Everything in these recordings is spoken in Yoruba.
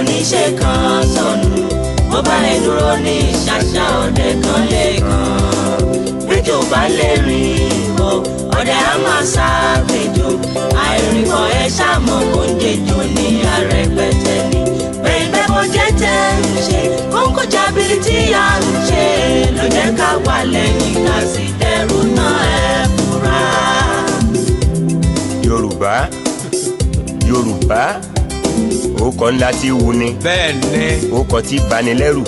níṣe kan sọnù mo bá ẹ dúró ní ṣàṣà ọdẹ kan lẹ́ẹ̀kan méjì ò bá lè rìn o ọdẹ á máa ṣàgbéjò àìrìn kan ẹ ṣàmọ kó ń jẹjọ ní àrẹpẹtẹ ni bẹ́ẹ̀ kó jẹ́jẹ́ ṣe kóńkó jábìrì tí a ń ṣe ló jẹ́ ká wà lẹ́yìn ká sì dẹrù náà ẹ fura. Yorùbá orúkọ ńlá tí wù ni orúkọ tí bani lẹ́rù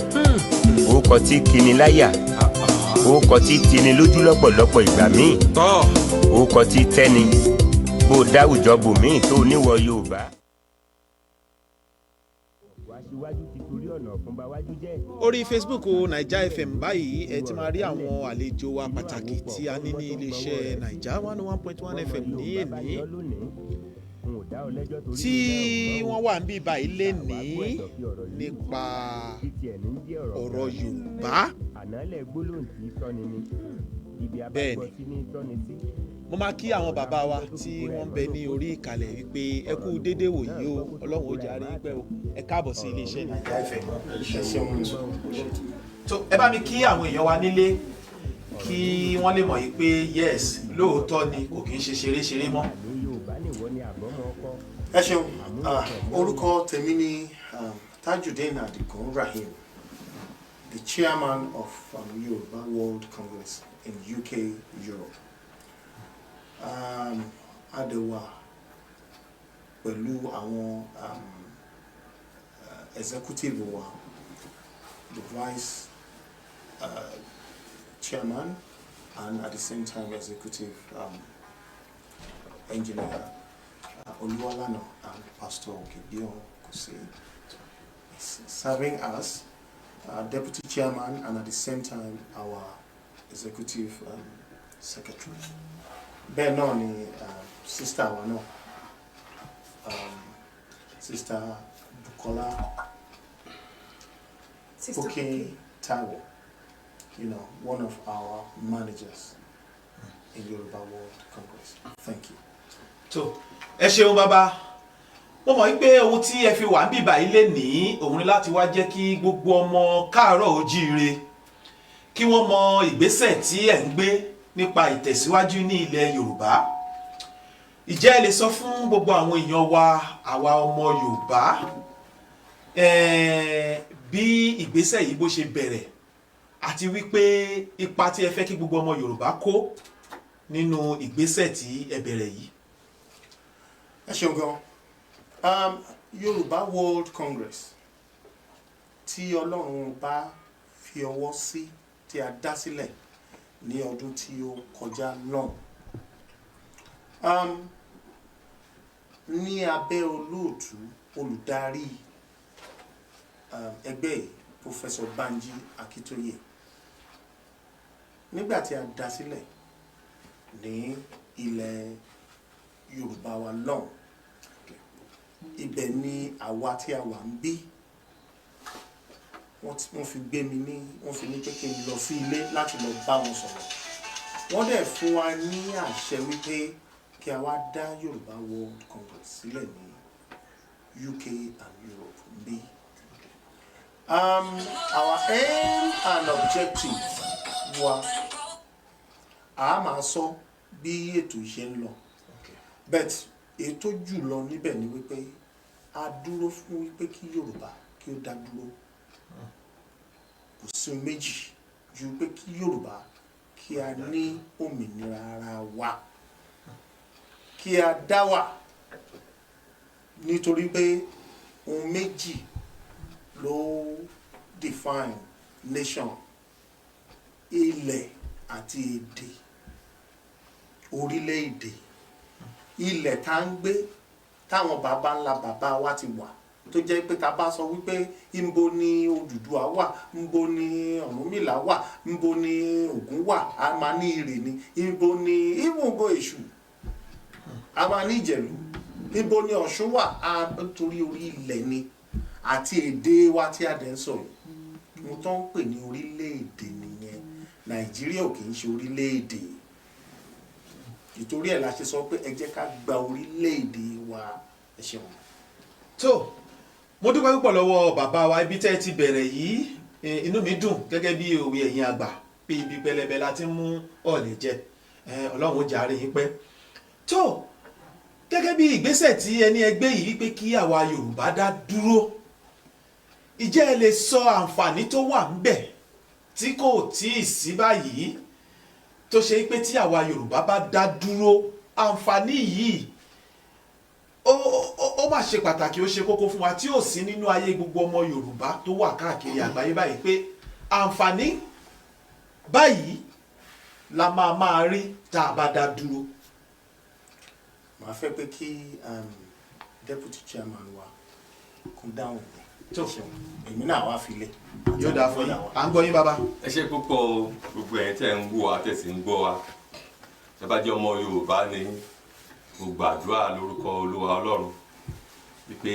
orúkọ tí kini láyà orúkọ tí tini lójú lọ́pọ̀lọpọ̀ ìgbà míì orúkọ tí tẹ́ni bó dáwùjọ bò míì tó níwọ̀ Yorùbá. Orí Facebook Naija FM báyìí ẹ ti máa rí àwọn àlejò wa pàtàkì tí a ní ní iléeṣẹ́ Naija 101.1 FM ní èní tí wọ́n wà níbí báyìí lénìí nípa ọ̀rọ̀ Yorùbá. Bẹ́ẹ̀ni mo máa kí àwọn bàbá wa tí wọ́n ń bẹ ní orí ìkàlẹ̀ wípé ẹ kú dédé wòyí o Ọlọ́run ó jàre pẹ́ o ẹ káàbọ̀ sí iléeṣẹ́ Naija FM. tó ẹ bá mi kí àwọn èèyàn wa nílé kí wọ́n lè mọ̀ yìí pé yes lóòótọ́ ni kò kí ń ṣe ṣeré mọ́. ẹ ṣeun orúkọ tèmi ni Tajudeen Adigun Rahim, the chairman of Yoruba World Congress in UK, Europe. Adéwà pẹ̀lú àwọn executive wa, the vice chairman and at the same time executive engineer Oluwalana and Pastor Gideon Kuse, serving as deputy chairman and at the same time our executive secretary. Bẹ́ẹ̀ náà ni sister wa náà, sister Bukola Oke Taiwo, one of our managers in Yoruba World Congress. Thank you. tó ẹ ṣeun bàbá mo mọ̀ wípé ohun tí ẹ fi wà ń bíbà ilé ní òun ni láti wá jẹ́ kí gbogbo ọmọ káàárọ̀ ojíire kí wọ́n mọ ìgbésẹ̀ tí ẹ̀ ń gbé nípa ìtẹ̀síwájú ní ilẹ̀ Yorùbá. Ìjẹ́ ẹ lè sọ fún gbogbo àwọn èèyàn wa àwa ọmọ Yorùbá bí ìgbésẹ̀ yìí bó ṣe bẹ̀rẹ̀ àti wípé ipa tí ẹ fẹ́ kí gbogbo ọmọ Yorùbá kó nínú ìgbésẹ̀ tí ẹ bẹ̀rẹ̀ yìí. Ẹ ṣeun gan. Yoruba World Congress tí Ọlọ́run bá fi ọwọ́ sí tí a dá sílẹ̀ ní ọdún tí ó kọjá náà ní abẹ́ olóòtú olùdarí ẹgbẹ́ Professor Banji Akitoye. Nígbà tí a dá sílẹ̀ ní ilẹ̀ Yorùbá wa náà, ibẹ̀ ni àwa tí a wà ń bí wọ́n fi gbé mi ní wọ́n fi ní pé kí n lọ sí ilé láti lọ bá wọn sọ̀rọ̀. Wọ́n dẹ̀ fún wa ní àṣẹ wípé kí a wá dá Yoruba World Congress sílẹ̀ ní UK and Europe bí. Our aim and objective wa a máa sọ bí ètò ìṣe ń lọ, but ètò jù lọ níbẹ̀ ni wípé a dúró fún wípé kí Yorùbá kí ó dá dúró. Kò sí méjì ju pé kí Yorùbá kí a ní òmìnira ara wa, kí a dá wà, nítorí pé ohun méjì ló define nation: ilẹ̀ àti èdè, orílẹ̀-èdè. Ilẹ̀ tá ń gbé táwọn baba ńlá bàbá wa ti wà, tó jẹ́ pé tá bá sọ wípé ńbo ni Odùduwà wà, ńbo ni Ọ̀rúnmìlà wà, ńbo ni Ògún wà, a máa ní Ìrè ni, ńbo ni ìwòǹgbò Èṣù, a máa ní Ìjẹ̀lú, ńbo ni Ọ̀ṣun wà, torí orí ilẹ̀ ni àti èdè wa tí a dẹ̀ ń sọ yìí. Mo tó ń pè ní orílẹ̀-èdè nìyẹn. Nàìjíríà ò kì í ṣe orílẹ̀-èdè. Ìtorí ẹ̀ la ṣe sọ pé ẹ jẹ́ ká gba orílẹ̀-èdè wa. Ẹ ṣeun. tó mo dúpẹ́ púpọ̀ lọ́wọ́ bàbá wa ibi tẹ́ ẹ ti bẹ̀rẹ̀ yìí inú mi dùn gẹ́gẹ́ bí òwe ẹ̀yin àgbà pé ibi pẹlẹbẹ la ti mú ọ̀lẹ̀ jẹ ọlọ́run ó jàre yín pẹ́ tó gẹ́gẹ́ bí ìgbésẹ̀ tí ẹni ẹgbẹ́ yìí pé kí àwa Yorùbá dá dúró ìjẹ́ ẹ lè sọ àǹfààní tó wà ńbẹ̀ tí kò tíì sí báyìí tó ṣe pé tí àwa Yorùbá bá dá dúró àǹfààní yìí ó máa ṣe pàtàkì ó ṣe kókó fún wa tí ò sí nínú ayé gbogbo ọmọ Yorùbá tó wà káàkiri àgbáyé báyìí pé àǹfààní báyìí la máa rí tá a bá dá dúró. màá fẹ́ pé kí deputy chairman wa kún dáhùn mi tó èmi náà wá filẹ̀. yóò dáa fún yín à ń gbọ́ yín bàbá. ẹ ṣe púpọ̀ gbogbo ẹ̀yin tẹ́ ń wò wá tẹ̀sí ń gbọ́ wa tẹ́ bá jẹ́ ọmọ Yorùbá ni mo gbàdúrà lórúkọ Olúwa Ọlọ́run wípé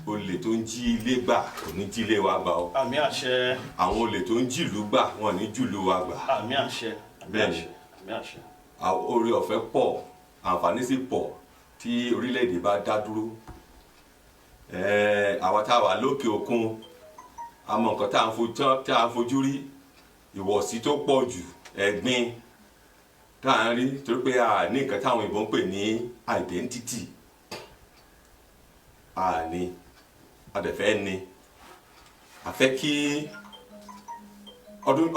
olè tó ń jí ilé gbà kò ní jí ilé wa gbà o. àmín àṣẹ. àwọn olè tó ń jìlú gbà wọn ní jùlú wa gbà. àmín àṣẹ. bẹ́ẹ̀ni oore ọ̀fẹ́ pọ̀ àǹfààní sì pọ̀ tí orílẹ̀-èdè bá dá dúró. àwa tá a wà lókè òkun àmọ́ nǹkan tá à ń fojú rí ìwọ̀sí tó pọ̀ jù ẹ̀gbin tá à ń rí torí pé a ní nǹkan táwọn ìbọn ń pè ní identity a ní adẹ̀fẹ́ ni a fẹ́ kí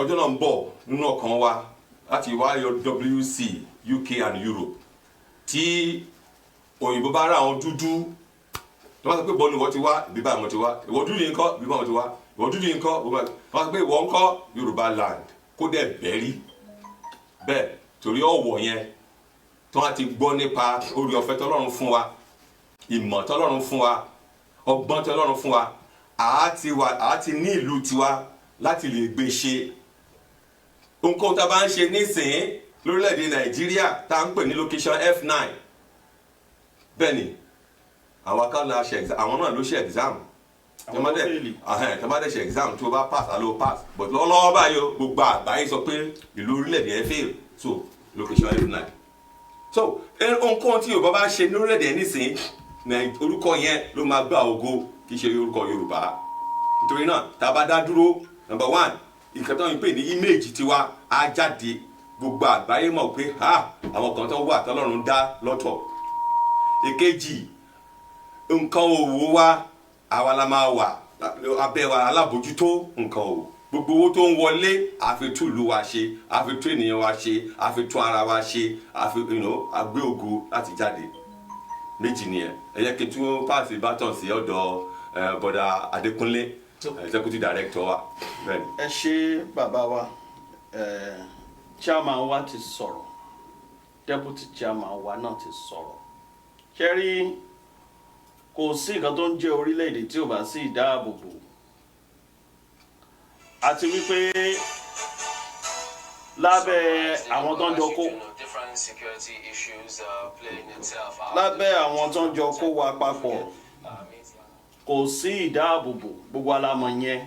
ọjọ́ náà ń bọ̀ nínú ọkàn wa láti wá WC UK and Europe tí òyìnbó bá rà àwọn dúdú tó bá sọ pé bọ́ọ̀lù wọ́n ti wá ìbí báyìí wọ́n ti wá ìwọ dúdú yìí ń kọ́ ìbí báyìí wọ́n ti wá ìwọ dúdú yìí ń kọ́ ìwọ sọ pé ìwọ ń kọ́ Yorùbá land kó dẹ̀ bẹ́rí bẹ́ẹ̀ torí ọ̀wọ̀ yẹn tó wá ti gbọ́ nípa orí ọ̀fẹ́ tọ́lọ́run fún wa ìmọ̀ tọ́lọ́run fún wa ọgbọ́n tọ́lọ́run fún wa àá ti ní ìlú tiwa láti lè gbé ṣe nǹkan tá a bá ń ṣe nísìnyí lórílẹ̀‐èdè Nàìjíríà tá à ń pè ní location F9 bẹ́ẹ̀ ni àwọn akáàlà ṣe exam àwọn náà ló ṣe exam tẹ́mọ́dé ṣe exam tó bá pass àlọ́ pass but lọ́wọ́lọ́wọ́ báyìí gbogbo àgbáyé sọ pé ìlú orílẹ̀‐èdè ẹ fail so location F9 so nǹkan tí Yorùbá bá ṣe lórílẹ̀‐èdè nísìnyí orúkọ yẹn ló máa gbà ògo kì í ṣe orúkọ Yorùbá nítorí náà tá a bá dá dúró number one nǹkan tó ń pè ní image tiwa á jáde gbogbo àgbáyé mọ̀ pé àwọn kan tó wà tọ́lọ́run dá lọ́tọ̀ èkejì nǹkan òwò wa àwa la máa wà abẹ́ wa alábòjútó nǹkan òwò gbogbo owó tó ń wọlé àfi tún ìlú wa ṣe àfi tún ènìyàn wa ṣe àfi tún ara wa ṣe àfi àgbé ògo láti jáde méjì nìyẹn ẹ jẹ́ kí n tún pàṣẹ bátàn sí ọ̀dọ̀ bọ̀dà Adékúnlé executive director wa. ẹ ṣé bàbá wa chairman wa ti sọ̀rọ̀ deputy chairman wa náà ti sọ̀rọ̀ ṣẹ́rí kò sí nǹkan tó ń jẹ́ orílẹ̀-èdè tí ò bá sí ìdáàbòbò àti wípé lábẹ́ àwọn tó ń jọ kó wa papọ̀ kò sí ìdáàbòbò gbogbo alámọ̀ yẹn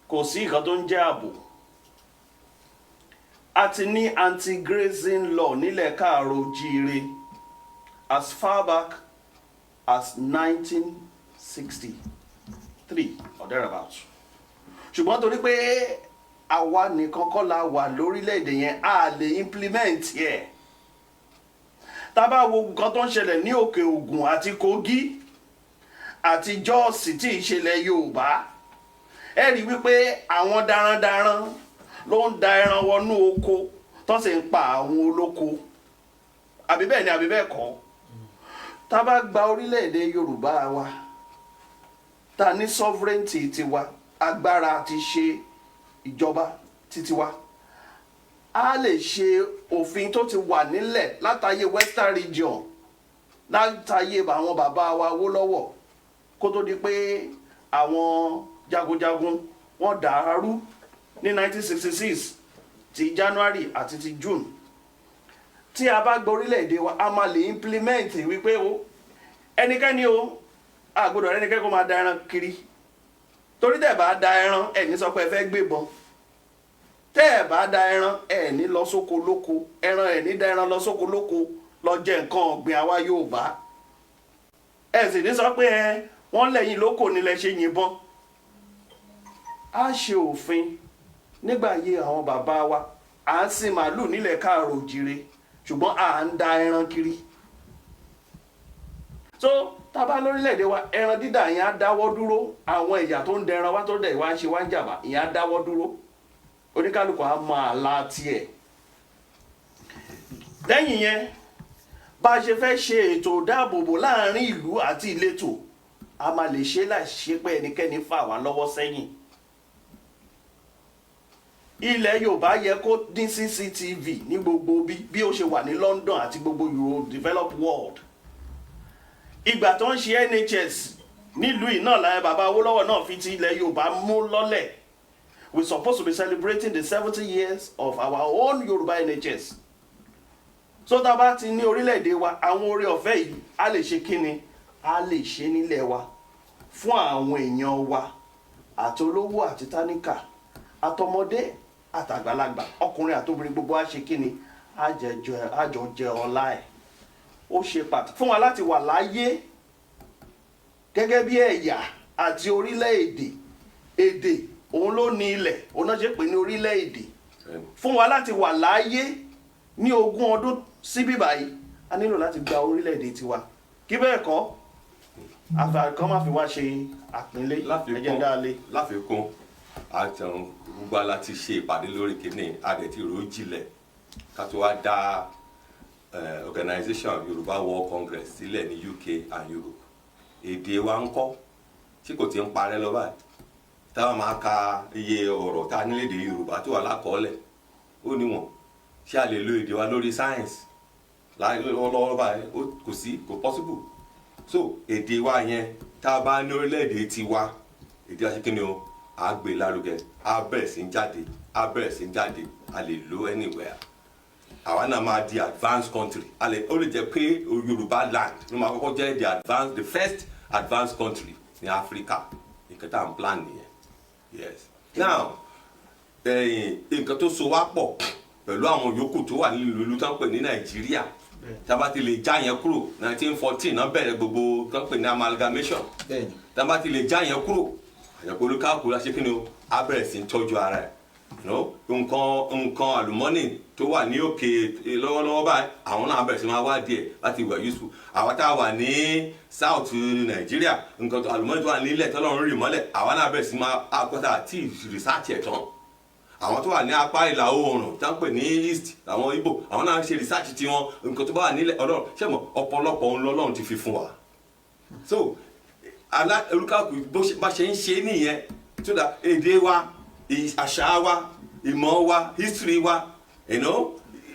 kò sí nǹkan tó ń jẹ́ ààbò a ti ní anti-grazing law nílẹ̀ káàró jíire as far back as 1963 or thereabouts ṣùgbọ́n torí pé àwa nìkan kọ́ la wà lórílẹ̀‐èdè yẹn a lè implement yẹ tá bá wo nǹkan tó ń ṣẹlẹ̀ ní Òkè Ògùn àti Kogi àti Jọ́ọ̀sì tí ìṣẹ̀lẹ̀ Yorùbá ẹ rí wípé àwọn darandaran ló ń da ẹran wọnú oko tó sì ń pa àwọn olóko àbí bẹ́ẹ̀ ni àbí bẹ́ẹ̀ kọ́ tá bá gba orílẹ̀-èdè Yorùbá wa ta ní sovereignty tiwa agbára ti ṣe ìjọba titiwa a lè ṣe òfin tó ti wà nílẹ̀ látàyè Western Region látàyè àwọn bàbá wa Awólọ́wọ̀ kó tó di pé àwọn jagunjagun wọ́n dàrú ní 1966 ti January àti ti June tí a bá gba orílẹ̀-èdè wa a máa lè implement wípé ẹnikẹ́ni àgbọ́dọ̀ ẹnikẹ́ni kó máa da ẹran kiri torí tẹ́ bá da ẹran ẹni sọ pé ẹ fẹ́ gbébọn tẹ́ bá da ẹran ẹni lọ sóko lóko ẹran ẹni da ẹran lọ sóko lóko lọ jẹ nǹkan ọ̀gbìn àwa Yorùbá ẹ sì ní sọ pé wọ́n lẹ́yìn lóko nílẹ̀ ṣe yìnbọn. A ṣe òfin nígbà ayé àwọn bàbá wa, à ń sin màálù nílẹ̀ káàrọ̀ òjìrè ṣùgbọ́n à ń da ẹran kiri. So tábà lórílẹ̀‐èdè wa ẹran dídà yẹn á dáwọ́ dúró, àwọn ẹ̀yà tó ń dẹran wá tó dẹ̀ wá ń ṣe wá ń jàmbá ìyẹn á dáwọ́ dúró, oníkálukú á mọ àlá tiẹ̀. Lẹ́yìn yẹn bá a ṣe fẹ́ ṣe ètò ìdáàbòbò láàrin ìlú àti ìletò, a máa lè ṣe láì ṣe pé ẹnikẹ́ni fà wá lọ́wọ́ sẹ́yìn. Ilẹ̀ Yorùbá yẹ kó ní CCTV ní gbogbo bí ó ṣe wà ní London àti gbogbo Euro developed world. Ìgbà tó ń ṣe NHS nílùú yìí náà láyé bàbá Awólọ́wọ̀ náà fi ti ilẹ̀ Yorùbá mú lọ́lẹ̀. We're supposed to be celebrating the 70 years of our own Yorùbá NHS. So tá a bá ti ní orílẹ̀-èdè wa, àwọn oore ọ̀fẹ́ yìí a lè ṣe kíni, a lè ṣe nílẹ̀ wa fún àwọn èèyàn wa àti olówó àti táníkà àtọmọdé àtàgbàlagbà, ọkùnrin àtobìnrin gbogbo á ṣe kíni, àjọ jẹ ọlá ẹ̀. Ó ṣe pàtàkì fún wa láti wà láyé gẹ́gẹ́ bí ẹ̀yà àti orílẹ̀-èdè. Èdè òun ló ní ilẹ̀, òun náà ṣe pè ní orílẹ̀-èdè. Fún wa láti wà láyé ní 20 ọdún síbí báyìí, a nílò láti gba orílẹ̀-èdè tiwa. Kí bẹ́ẹ̀ kọ́ àfàkàn má fi wá ṣe àpínlé ẹ̀jẹ̀ dáálé. Láfikún àtẹ̀hún gbogbo aláti ṣe ìpàdé lórí kìíní àdẹ̀tí ròjìlẹ̀ ká tó wá dá organization Yorùbá World Congress sílẹ̀ ní UK and Europe. Èdè wa ń kọ́ tí kò ti ń parẹ́ lọ báyìí. Táwa máa ka iye ọ̀rọ̀ tá a nílẹ̀ èdè Yorùbá tó wà lákọọ́lẹ̀ ó níwọ̀n. Ṣé a lè lo èdè wa lórí science lọ́wọ́lọ́wọ́ báyìí? Kò sí, kò possible. So èdè wa yẹn tá a bá ní orílẹ̀-èdè tiwa, èdè wa ṣe kí ni o, a gbé lárugẹ, a bẹ̀rẹ̀ sí ń jáde, a lè lo anywhere. Àwa náà máa di advanced country. Ó lè jẹ́ pé Yorùbá land ló máa kọ́kọ́ jẹ́ the first advanced country ní Africa. Nǹkan tá à ń plan nìyẹn. Yes. Now nǹkan tó so wá pọ̀ pẹ̀lú àwọn yòókù tó wà nílùú ìlú tó ń pè ní Nàìjíríà, tábà ti lè já yẹn kúrò 1914 náà bẹ̀rẹ̀ gbogbo tó ń pè ní amalgamation. Tábà ti lè já yẹn kúrò, àyẹ̀kọ́ olúkàkú la ṣe kí ni o, á bẹ̀rẹ̀ sí ń tọ́jú ara ẹ̀. Nǹkan àlùmọ́nì tó wà ní òkè lọ́wọ́lọ́wọ́ báyìí, àwọn náà bẹ̀rẹ̀ sí máa wá díẹ̀ láti wà useful. Àwa tá a wà ní South Nàìjíríà, nǹkan àlùmọ́nì tó wà nílẹ̀ tọ́lọ́run rì mọ́lẹ̀, àwa náà bẹ̀rẹ̀ sí máa àkọ́tà àti research ẹ̀ tán. Àwọn tó wà ní apá ìlà oòrùn tá ń pè ní East, àwọn Igbo, àwọn náà ṣe research tiwọn, nǹkan tó bá wà nílẹ̀ Ọlọ́run ṣẹ́mọ̀ ọ̀pọ̀lọpọ̀ ohun lọ́lọ́run ti fi fún wa. So olúkàkú bá ṣe ń ṣe nìyẹn, so that èdè wa, àṣà wa, ìmọ̀ wa, history wa,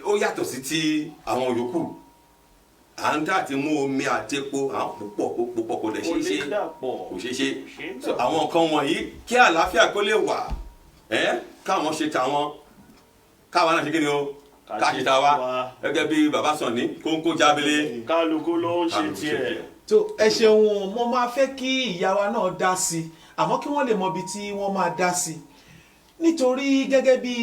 ó yàtọ̀ sí ti àwọn yòókù. À ń dá àti mú omi àti epo àwọn púpọ̀ kò lè ṣe. So àwọn nǹkan wọ̀nyí kí àlàáfíà kó lè wà, káwọn ṣe tàwọn, káwọn náà ṣe kí ni o, ká ṣe tàwa, gẹ́gẹ́ bí bàbá Sànní kóńkó jábélé. Kálukú ló ń ṣe tiẹ̀. tó ẹ ṣeun, mo máa fẹ́ kí ìyá wa náà dá sí i, àmọ́ kí wọ́n lè mọ ibi tí wọ́n máa dá sí i, nítorí gẹ́gẹ́ bí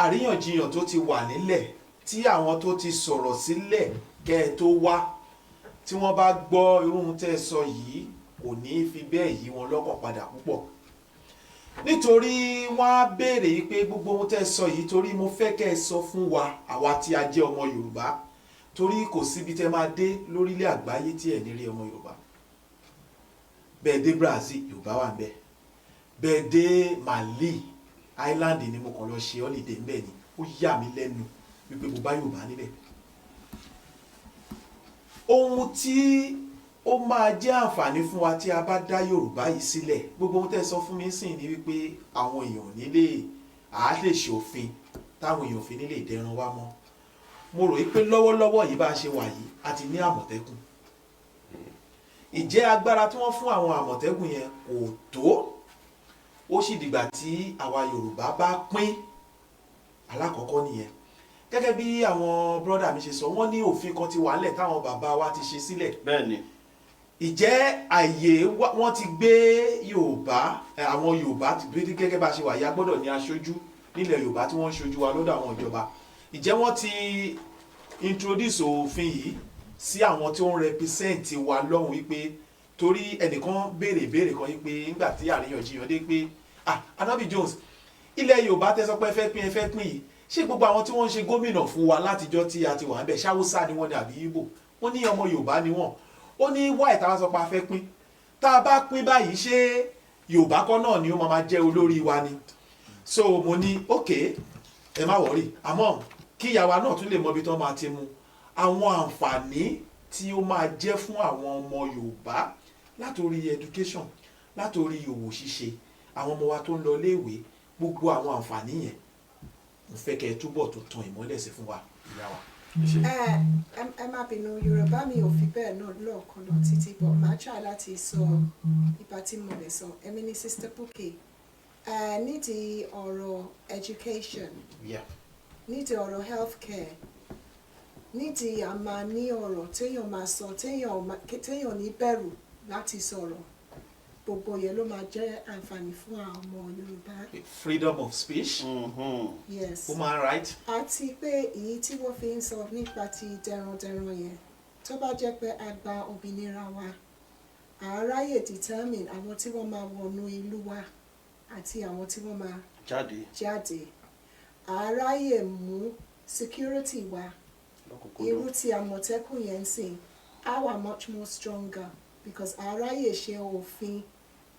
àríyànjiyàn tó ti wà nílẹ̀ tí àwọn tó ti sọ̀rọ̀ sílẹ̀ kẹ́ ẹ tó wá, tí wọ́n bá gbọ́ irú ohun tẹ́ ẹ sọ yìí kò ní fi bẹ́ẹ̀ yí wọn lọ́kàn padà púpọ̀, nítorí wọ́n á béèrè pé gbogbo ohun tẹ́ ẹ sọ yìí, torí mo fẹ́ kẹ́ ẹ sọ fún wa àwa tí a jẹ́ ọmọ Yorùbá, torí kò síbi tẹ́ máa dé lórílẹ̀ àgbáyé tí ẹ̀ ní rí ọmọ Yorùbá. Bẹ́ẹ̀ dé Brazil, Yorùbá wà ń bẹ̀. Bẹ́ẹ̀ dé Mali Island ni mo kàn lọ ṣe holiday ńbẹ̀ ni, ó yà mí lẹ́nu wípé mo bá Yorùbá níbẹ̀. Ohun tí ó máa jẹ́ àǹfààní fún wa tí a bá dá Yorùbá yìí sílẹ̀, gbogbo ohun tẹ́ sọ fún mi sìn ni wípé àwọn èèyàn nílé lè ṣòfin táwọn èèyàn fi nílé ìdẹran wá mọ́. Mo rò wípé lọ́wọ́lọ́wọ́ yìí bá ṣe wà yìí a ti ní Àmọ̀tẹ́kùn. Ìjẹ́ agbára tí wọ́n fún àwọn Àmọ̀tẹ́kùn yẹn kò tó, ó sì dìgbà tí àwa Yorùbá bá pín. Alákọ̀ọ́kọ́ nìyẹn. Gẹ́gẹ́ bí àwọn brọ́dà mi ṣe sọ, wọ́n ní òfin kan ti wà nílẹ̀ táwọn bàbá wa ti ṣe sílẹ̀. Bẹ́ẹ̀ni. Ìjẹ́ àyè wọ́n ti gbé Yorùbá, àwọn Yorùbá ti gbé gẹ́gẹ́ bá ṣe wà yá gbọ́dọ̀ ní aṣojú nílẹ̀ Yorùbá tí wọ́n ń ṣojú wa lọ́dọ̀ àwọn ìjọba. Ìjẹ́ wọ́n ti introduce òfin yìí sí àwọn tí ó ń represent wa lọ́hùn wípé torí ẹnìkan béèrè kan wípé nígbà tí àríyànjiyàn dé pé Anabi Jones ilẹ̀ Yorùbá tẹ́sọ́ pé ẹ fẹ́ pín yìí ṣé gbogbo àwọn tí wọ́n ń ṣe gómìnà fún wa látijọ́ tí a ti wà ń bẹ̀ ṣáwúsá ni wọ́n ní àbí Ìgbò wọ́n ní ọmọ Yorùbá ni wọ́n ó ní wáì táwọn sọ pé a fẹ́ pín tá a bá pín báyìí ṣé Yorùbá kọ́ náà ni ó máa jẹ́ olórí wa ni so mo ní okay ẹ má wọ̀rí àmọ́ kí ìyàwó náà tún lè mọ ibi tí wọ́n máa ti mú àwọn àǹfààní tí ó máa jẹ́ fún àwọn ọmọ Yorùbá látòrí education látòrí òwò ṣíṣe àwọn ọmọ wa tó ń lọ léèwé gbogbo àwọn àǹfààní yẹn mo fẹ́ kẹ́ ẹ túbọ̀ tó tan ìmọ́lẹ̀ sí fún wa ìyá wa. ẹ má bínú Yorùbá mi ò fi bẹ́ẹ̀ náà lọ́ọ̀kan náà títí bọ̀ máa try láti sọ ipa tí mo lè sọ èmi ní Sister Bukky nídìí ọ̀rọ̀ education nídìí ọ̀rọ̀ healthcare nídìí àmà ní ọ̀rọ̀ téèyàn máa sọ téèyàn ní bẹ̀rù láti sọ̀rọ̀ gbogbo yẹn ló máa jẹ́ àǹfààní fún àwọn ọmọ Yorùbá. freedom of speech. Yes. Human right. Àti pé èyí tí wọ́n fi ń sọ nípa ti dẹrandẹran yẹn tó bá jẹ́ pé a gba òmìnira wa àráyè determine àwọn tí wọ́n máa wọnú ìlú wa àti àwọn tí wọ́n máa jáde àráyè mú security wa irú tí Àmọ̀tẹ́kùn yẹn ń sìn á wà much more stronger because àráyè ṣe òfin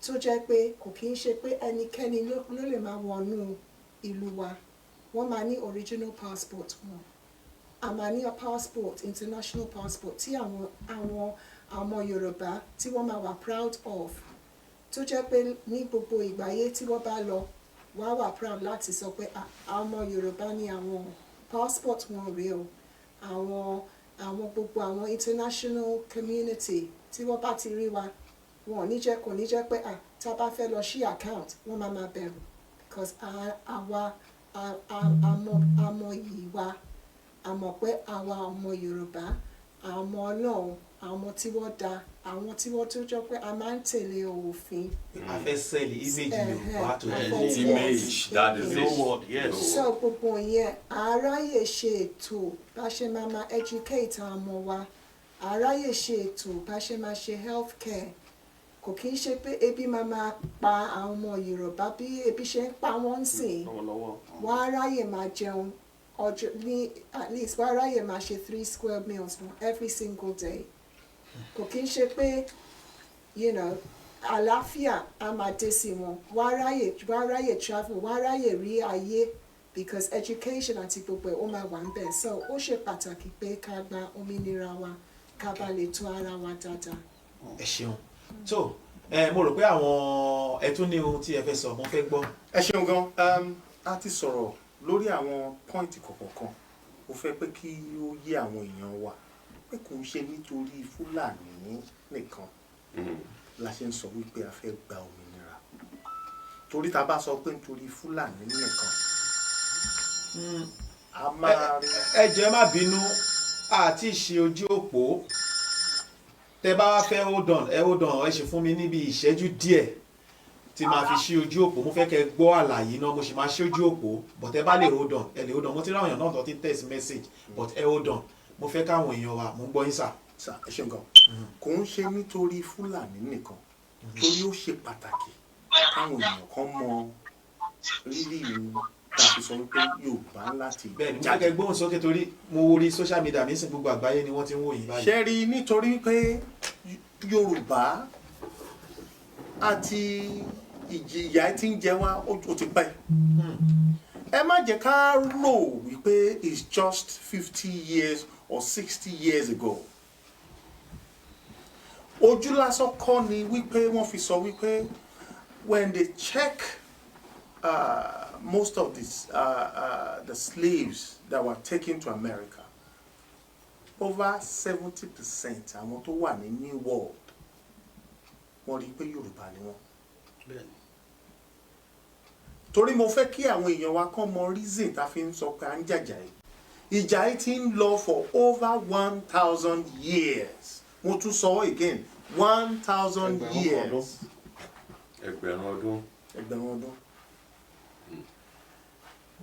tó jẹ́ pé kò kí ń ṣe pé ẹnikẹ́ni ló lè máa wọnú ìlú wa wọ́n máa ní original passport wọn a máa ní a passport international passport tí àwọn Yorùbá tí wọ́n máa wà proud of tó jẹ́ pé ní gbogbo ìgbáyé tí wọ́n bá lọ wọ́n á wà proud láti sọ pé àwọn Yorùbá ní àwọn passport wọn rèé o àwọn gbogbo àwọn international community tí wọ́n bá ti rí wa wọn ò ní jẹ́ kò ní jẹ́ pé tá a bá fẹ́ lọ ṣí account wọ́n máa bẹ̀rù because àwa àmọ́ yìí wa àmọ́ pé àwa ọmọ Yorùbá àmọ́ Ọlọ́run àwọn tí wọ́n dá àwọn tí wọ́n tó jọ pé a máa ń tẹ̀lé òfin. a fẹ́ sẹ́ẹ̀lì image Yorùbá tó yẹ image that is it. Yes. So gbogbo yẹn àráyè ṣe ètò bá ṣe máa educate àwọn ọmọ wa àráyè ṣe ètò bá ṣe máa ṣe health care kò kí ń ṣe pé ebi máa pa àwọn ọmọ Yorùbá bí ebi ṣe ń pa wọ́n sìn wọ́n á ráyè máa jẹun ọjọ́ ní at least wọ́n á ráyè máa ṣe 3 square meals every single day kò kí ń ṣe pé àlàáfíà á máa dé sí wọn wọ́n á ráyè travel wọ́n á ráyè rí ayé because education àti gbogbo ẹ̀ ó máa wà ń bẹ̀ so ó ṣe pàtàkì pé ká gba òmìnira wa ká bá lè tún ara wa dáadáa. ẹ ṣeun tó mo rò pé àwọn ẹ tún ní ohun tí ẹ fẹ́ sọ mo fẹ́ gbọ́. ẹ ṣeun gan a ti sọ̀rọ̀ lórí àwọn pọ́ìntì kọ̀ọ̀kan mo fẹ́ pé kí ó yé àwọn èèyàn wa pé kò ń ṣe nítorí Fúlàní nìkan la ṣe ń sọ wípé a fẹ́ gba òmìnira torí tá a bá sọ pé nítorí Fúlàní nìkan a máa rí. ẹ jẹ́ má bínú àti ṣe ojú òpó tẹ bá wá fẹ́ hold on ẹ ṣe fún mi níbi ìṣẹ́jú díẹ̀ tí máa fi ṣí ojú òpó mo fẹ́ kẹ́ gbọ́ àlàyé náà mo sì máa ṣí ojú òpó but ẹ bá lè hold on ẹ lè hold on mo ti ráwọn èèyàn náà tó ti text message but ẹ hold on mo fẹ́ káwọn èèyàn wa mo ń gbọ́ yín sà. ẹ ṣe nǹkan kò ń ṣe nítorí Fúlàní nìkan torí ó ṣe pàtàkì káwọn èèyàn kan mọ rírì tàbí sọ wípé Yorùbá láti jáde. bẹ́ẹ̀ni mo kẹ́ gbóhùn sókè torí mo wo orí social media mi sìn gbogbo àgbáyé ni wọ́n ti ń wò yín báyìí. ṣe rí nítorí pé Yorùbá àti ìjìyà tí ń jẹ wá ó ti pẹ́ ẹ má jẹ́ ká rò wípé it's just 50 years or 60 years ago ojú lásán kọ́ ni wípé wọ́n fi sọ wípé when they check most of the slaves that were taken to America over 70% àwọn tó wà ní New World wọ́n rí pé Yorùbá ni wọ́n. torí mo fẹ́ kí àwọn èèyàn wa kàn mọ reason tá fi ń sọ pé à ń jàjà yìí ìjà yìí ti ń lọ for over 1,000 years mo tún sọ again 1,000 years. ẹgbẹ̀rún ọdún.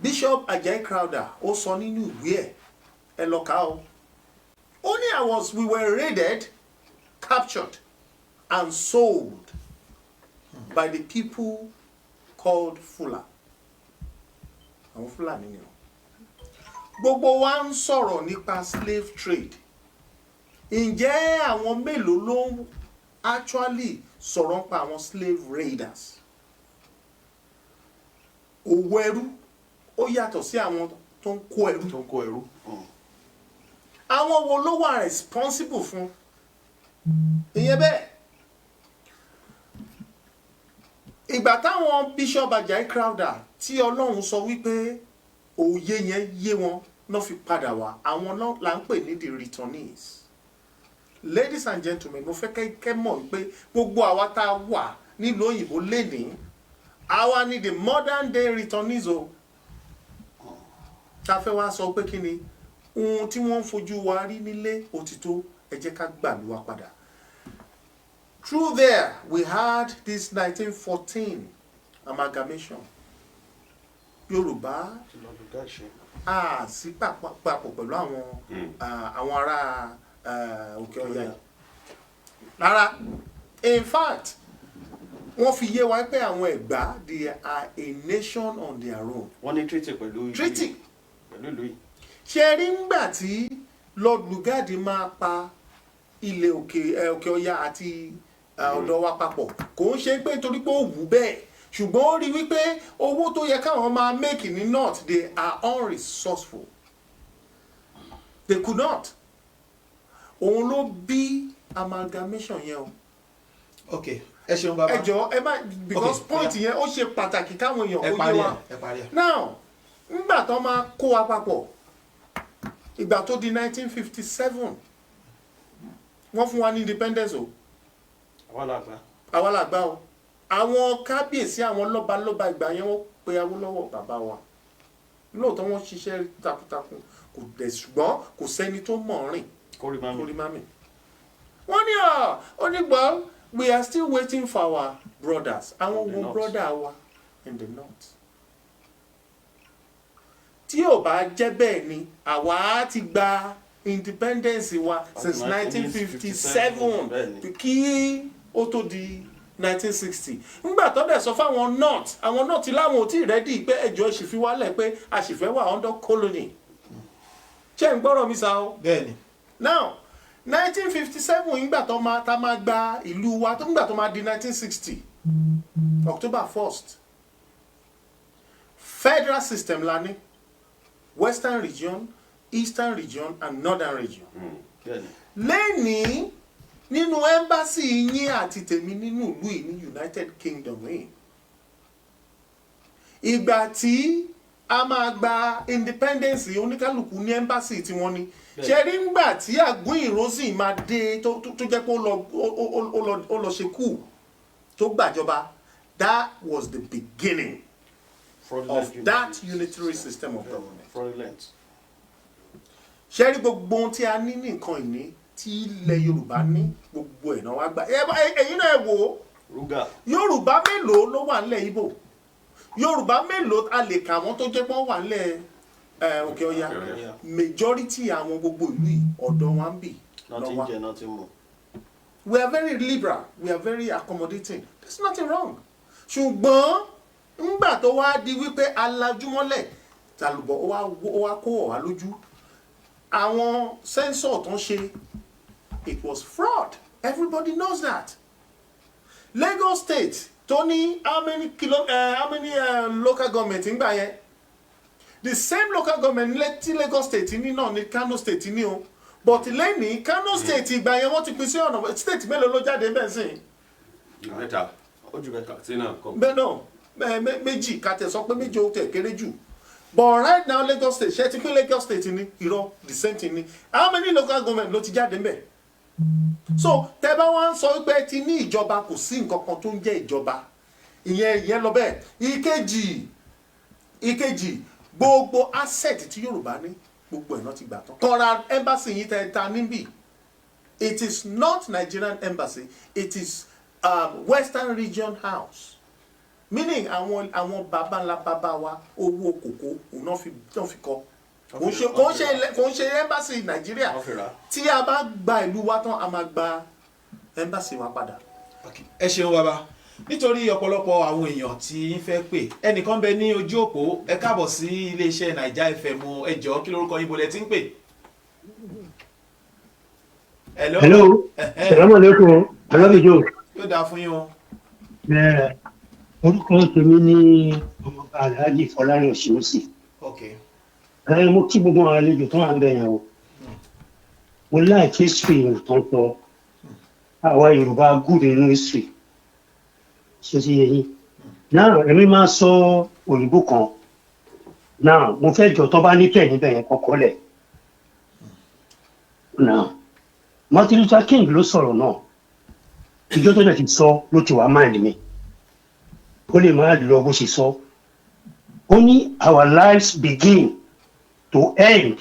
Bishop Ajayi Crowther ó sọ nínú ìwé ẹ̀ ẹ lọ kà ó Only we were raided, captured, and sold by the people called Fula. Àwọn Fúlàní ni o. Gbogbo wa ń sọ̀rọ̀ nípa slave trade. Ǹjẹ́ àwọn mélòó ló ń actually sọ̀rọ̀ nípa àwọn slave raiders? Òwò ẹrú ó yàtọ̀ sí àwọn tó ń kó ẹrú. Àwọn wo ló wà responsible fún? Ìyẹn bẹ́ẹ̀. Ìgbà táwọn Bishop Ajayi Crowther tí Ọlọ́run sọ wípé òye yẹn yé wọn náà fi padà wá, àwọn náà là ń pè ní the returnees. Ladies and gentlemen, mo fẹ́ kẹ́ mọ̀ wípé gbogbo àwa tá a wà nílùú òyìnbó lénìí, àwa ni the modern day returnees o. Ta fẹ́ wá sọ pé kí ni ohun tí wọ́n ń fojú wa rí nílé òtítọ́, ẹ jẹ́ ká gbàlú wa padà. Through there, we had this 1914 amalgamation. Yorùbá sí papọ̀ pẹ̀lú àwọn ará Òkè Ọya. Rárá, in fact, wọ́n fi yé wa pé àwọn Ẹ̀gbá, they are a nation on their own. Wọ́n ní treaty pẹ̀lú ìlú yìí. Ṣé rí ńgbà tí Lord Lugard máa pa ilẹ̀ Òkè Ọya àti ọ̀dọ̀ wa papọ̀, kò ń ṣe pé nítorí pé ó wù bẹ́ẹ̀, ṣùgbọ́n ó rí wípé owó tó yẹ káwọn máa make ní north, they are unresourceful. They could not. Òun ló bí amalgamation yẹn o. Okay, ẹ ṣeun bàbá. Ẹ jọ̀ọ́ ẹ má, because point yẹn ó ṣe pàtàkì káwọn èèyàn kó yé wa. Ẹ parí ẹ. Now, nígbà tó máa kó wa papọ̀, ìgbà tó di 1957, wọ́n fún wa ní independence o. Àwa la gbà o. Àwọn kábíyèsí àwọn lọ́balọ́ba ìgbà yẹn wọ́n pe Awólọ́wọ̀ bàbá wa. Lóòótọ́ wọ́n ṣiṣẹ́ takuntakun, kò dẹ̀ ṣùgbọ́n kò sẹ́ni tó mọ̀ rìn. Kórìmámì. Wọ́n ní onígbà, we are still waiting for our brothers. Àwọn wo brother wa in the north. Tí ò bá jẹ́ bẹ́ẹ̀ ni, àwa ti gba independence wa since 1957 kí ó tó di 1960. Nígbà tó dẹ̀ sọ fáwọn north, àwọn north láwọn ò tí ready pé ẹjọ́ ìṣìfiwálẹ̀ pé a sì fẹ́ wà under colony. Ṣé ń gbọ́rọ̀ mi sá o? Bẹ́ẹ̀ni. Now, 1957 nígbà tó máa gba ìlú wa, nígbà tó máa di 1960, October 1st, federal system la ní, Western region, Eastern region and Northern region. Lẹ́ni nínú embassy yín àti tèmi nínú ìlú yìí ní United Kingdom yìí, ìgbà tí a máa gba independence oníkálùkù ní embassy tí wọ́n ní, ṣe rí ńgbà tí Àgún-Ìrósì máa dé tó jẹ́ pé ó lọ ṣe kú tó gbàjọba, that was the beginning of that unitary system of government. Ṣé rí gbogbo ohun tí a ní ní nǹkan ìní tí ilẹ̀ Yorùbá ní gbogbo ẹ̀ náà wá gbà. Ẹ̀yin náà ẹ wò ó, Yorùbá mélòó ló wà nílẹ̀ Ìgbò? Yorùbá mélòó a lè kà wọ́n tó jẹ́ pé wọ́n wà nílẹ̀ Òkè Ọya? Majority àwọn gbogbo ìlú yìí ọ̀dọ̀ wa ń bì lọ́wọ́. We are very liberal, we are very accommodating, there's nothing wrong. Ṣùgbọ́n ńgbà tó wá di wípé alájúmọ́lẹ̀ tàlùbọ̀ ó wá kó ọ̀wá lójú, àwọn censor tó ń ṣe, it was fraud. Everybody knows that. Lagos State tó ní how many local government ń gbà yẹn? The same local government tí Lagos State ní náà ní Kano State ní o, but lẹ́ni Kano State ìgbà yẹn wọ́n ti pín sí ọ̀nà state mélòó ló jáde bẹ́ẹ̀ sí? Mẹ́ta. Bẹ́ẹ̀ náà méjì kàtẹ́ sọ pé méjì ó tẹ̀ kéré jù. But right now Lagos State ṣe ti pín Lagos State ní irọ́ the same thing ní. How many local government ló ti jáde ńbẹ̀? So tẹ́ bá wá ń sọ pé ti ní ìjọba kò sí nǹkan kan tó ń jẹ́ ìjọba, ìyẹn lọ bẹ́ẹ̀. Ìkejì gbogbo asset tí Yorùbá ní gbogbo ẹ̀ náà ti gbà tán. Kọ́ra embassy yìí tẹ́ ta níbí, it is not Nigerian embassy, it is Western Region House, meaning àwọn baba ńlá baba wa owó kòkó náà fi kọ́. kò ń ṣe embassy Nàìjíríà tí a bá gba ìlú wa tán a máa gba embassy wa padà. ẹ ṣeun bàbá nítorí ọ̀pọ̀lọpọ̀ àwọn èèyàn tí ń fẹ́ pè ẹnìkan bẹ ní ojú òpó ẹ káàbọ̀ sí iléeṣẹ́ Naija FM ẹ jọ̀ọ́ kí lórúkọ yín bolẹ̀ tí ń pè. hello salamu alaikum alábìjọ. yóò dáa fún yín o. orúkọ tèmi ní ọmọọba Alhaji Fọlárin Òṣìwòsì. mo kí gbogbo àwọn àlejò tó wà ń bẹ yẹn o mo láìkí history tó ń sọ àwa Yorùbá good nínú history ṣé ti yẹ yín náà èmi máa sọ òyìnbó kan náà mo fẹ́ jọ tó bá ní pẹ̀ níbẹ̀ yẹn kọ́kọ́ lẹ̀ náà Martin Luther King ló sọ̀rọ̀ náà ìjọ tó dẹ̀ ti sọ ló ti wà máìlì mi ó lè máa lọ bó ṣe sọ ó ní our lives begin to end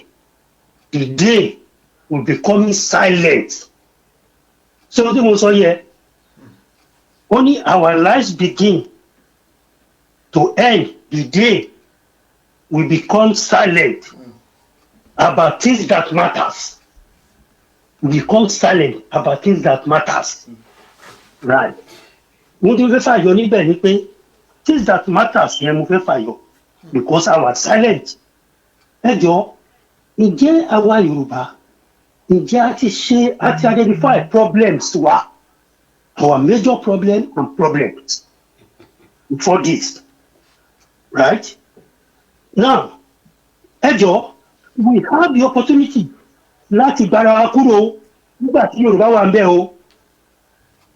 the day we becoming silent ṣé o tí mo sọ yẹ ó ní our lives begin to end the day we become silent about things that matters. We become silent about things that matters. Right. Mo ti fẹ́ fàyọ níbẹ̀ ni pé things that matters yẹn mo fẹ́ fàyọ because I was silent. Ẹ jọ ǹjẹ́ àwa Yorùbá ǹjẹ́ a ti identify problems wa our major problem and problems before this. Right? Now ẹ jọ we have the opportunity láti gbára wa kúrò nígbà tí Yorùbá wà ń bẹ o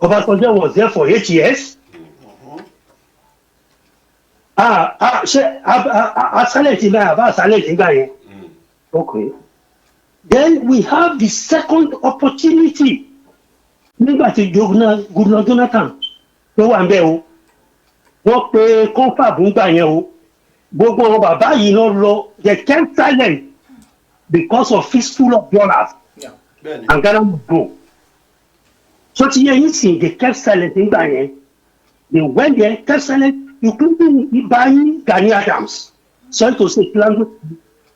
Ọbásanjọ́ was there for 8 years. Ṣé asálẹ̀tì náà àbá asálẹ̀tì gbà yẹn. Okay. Then we have the second opportunity nígbà tí Goodluck Jonathan tó wà ń bẹ o wọ́n pe confab ń gbà yẹn o gbogbo àwọn bàbá yìí náà lọ they kept silent because of fistful of dollars and Ghana would go. So ti yẹn sìn they kept silent nígbà yẹn they went there kept silent including Ibrahim Gani Adams sorry to say language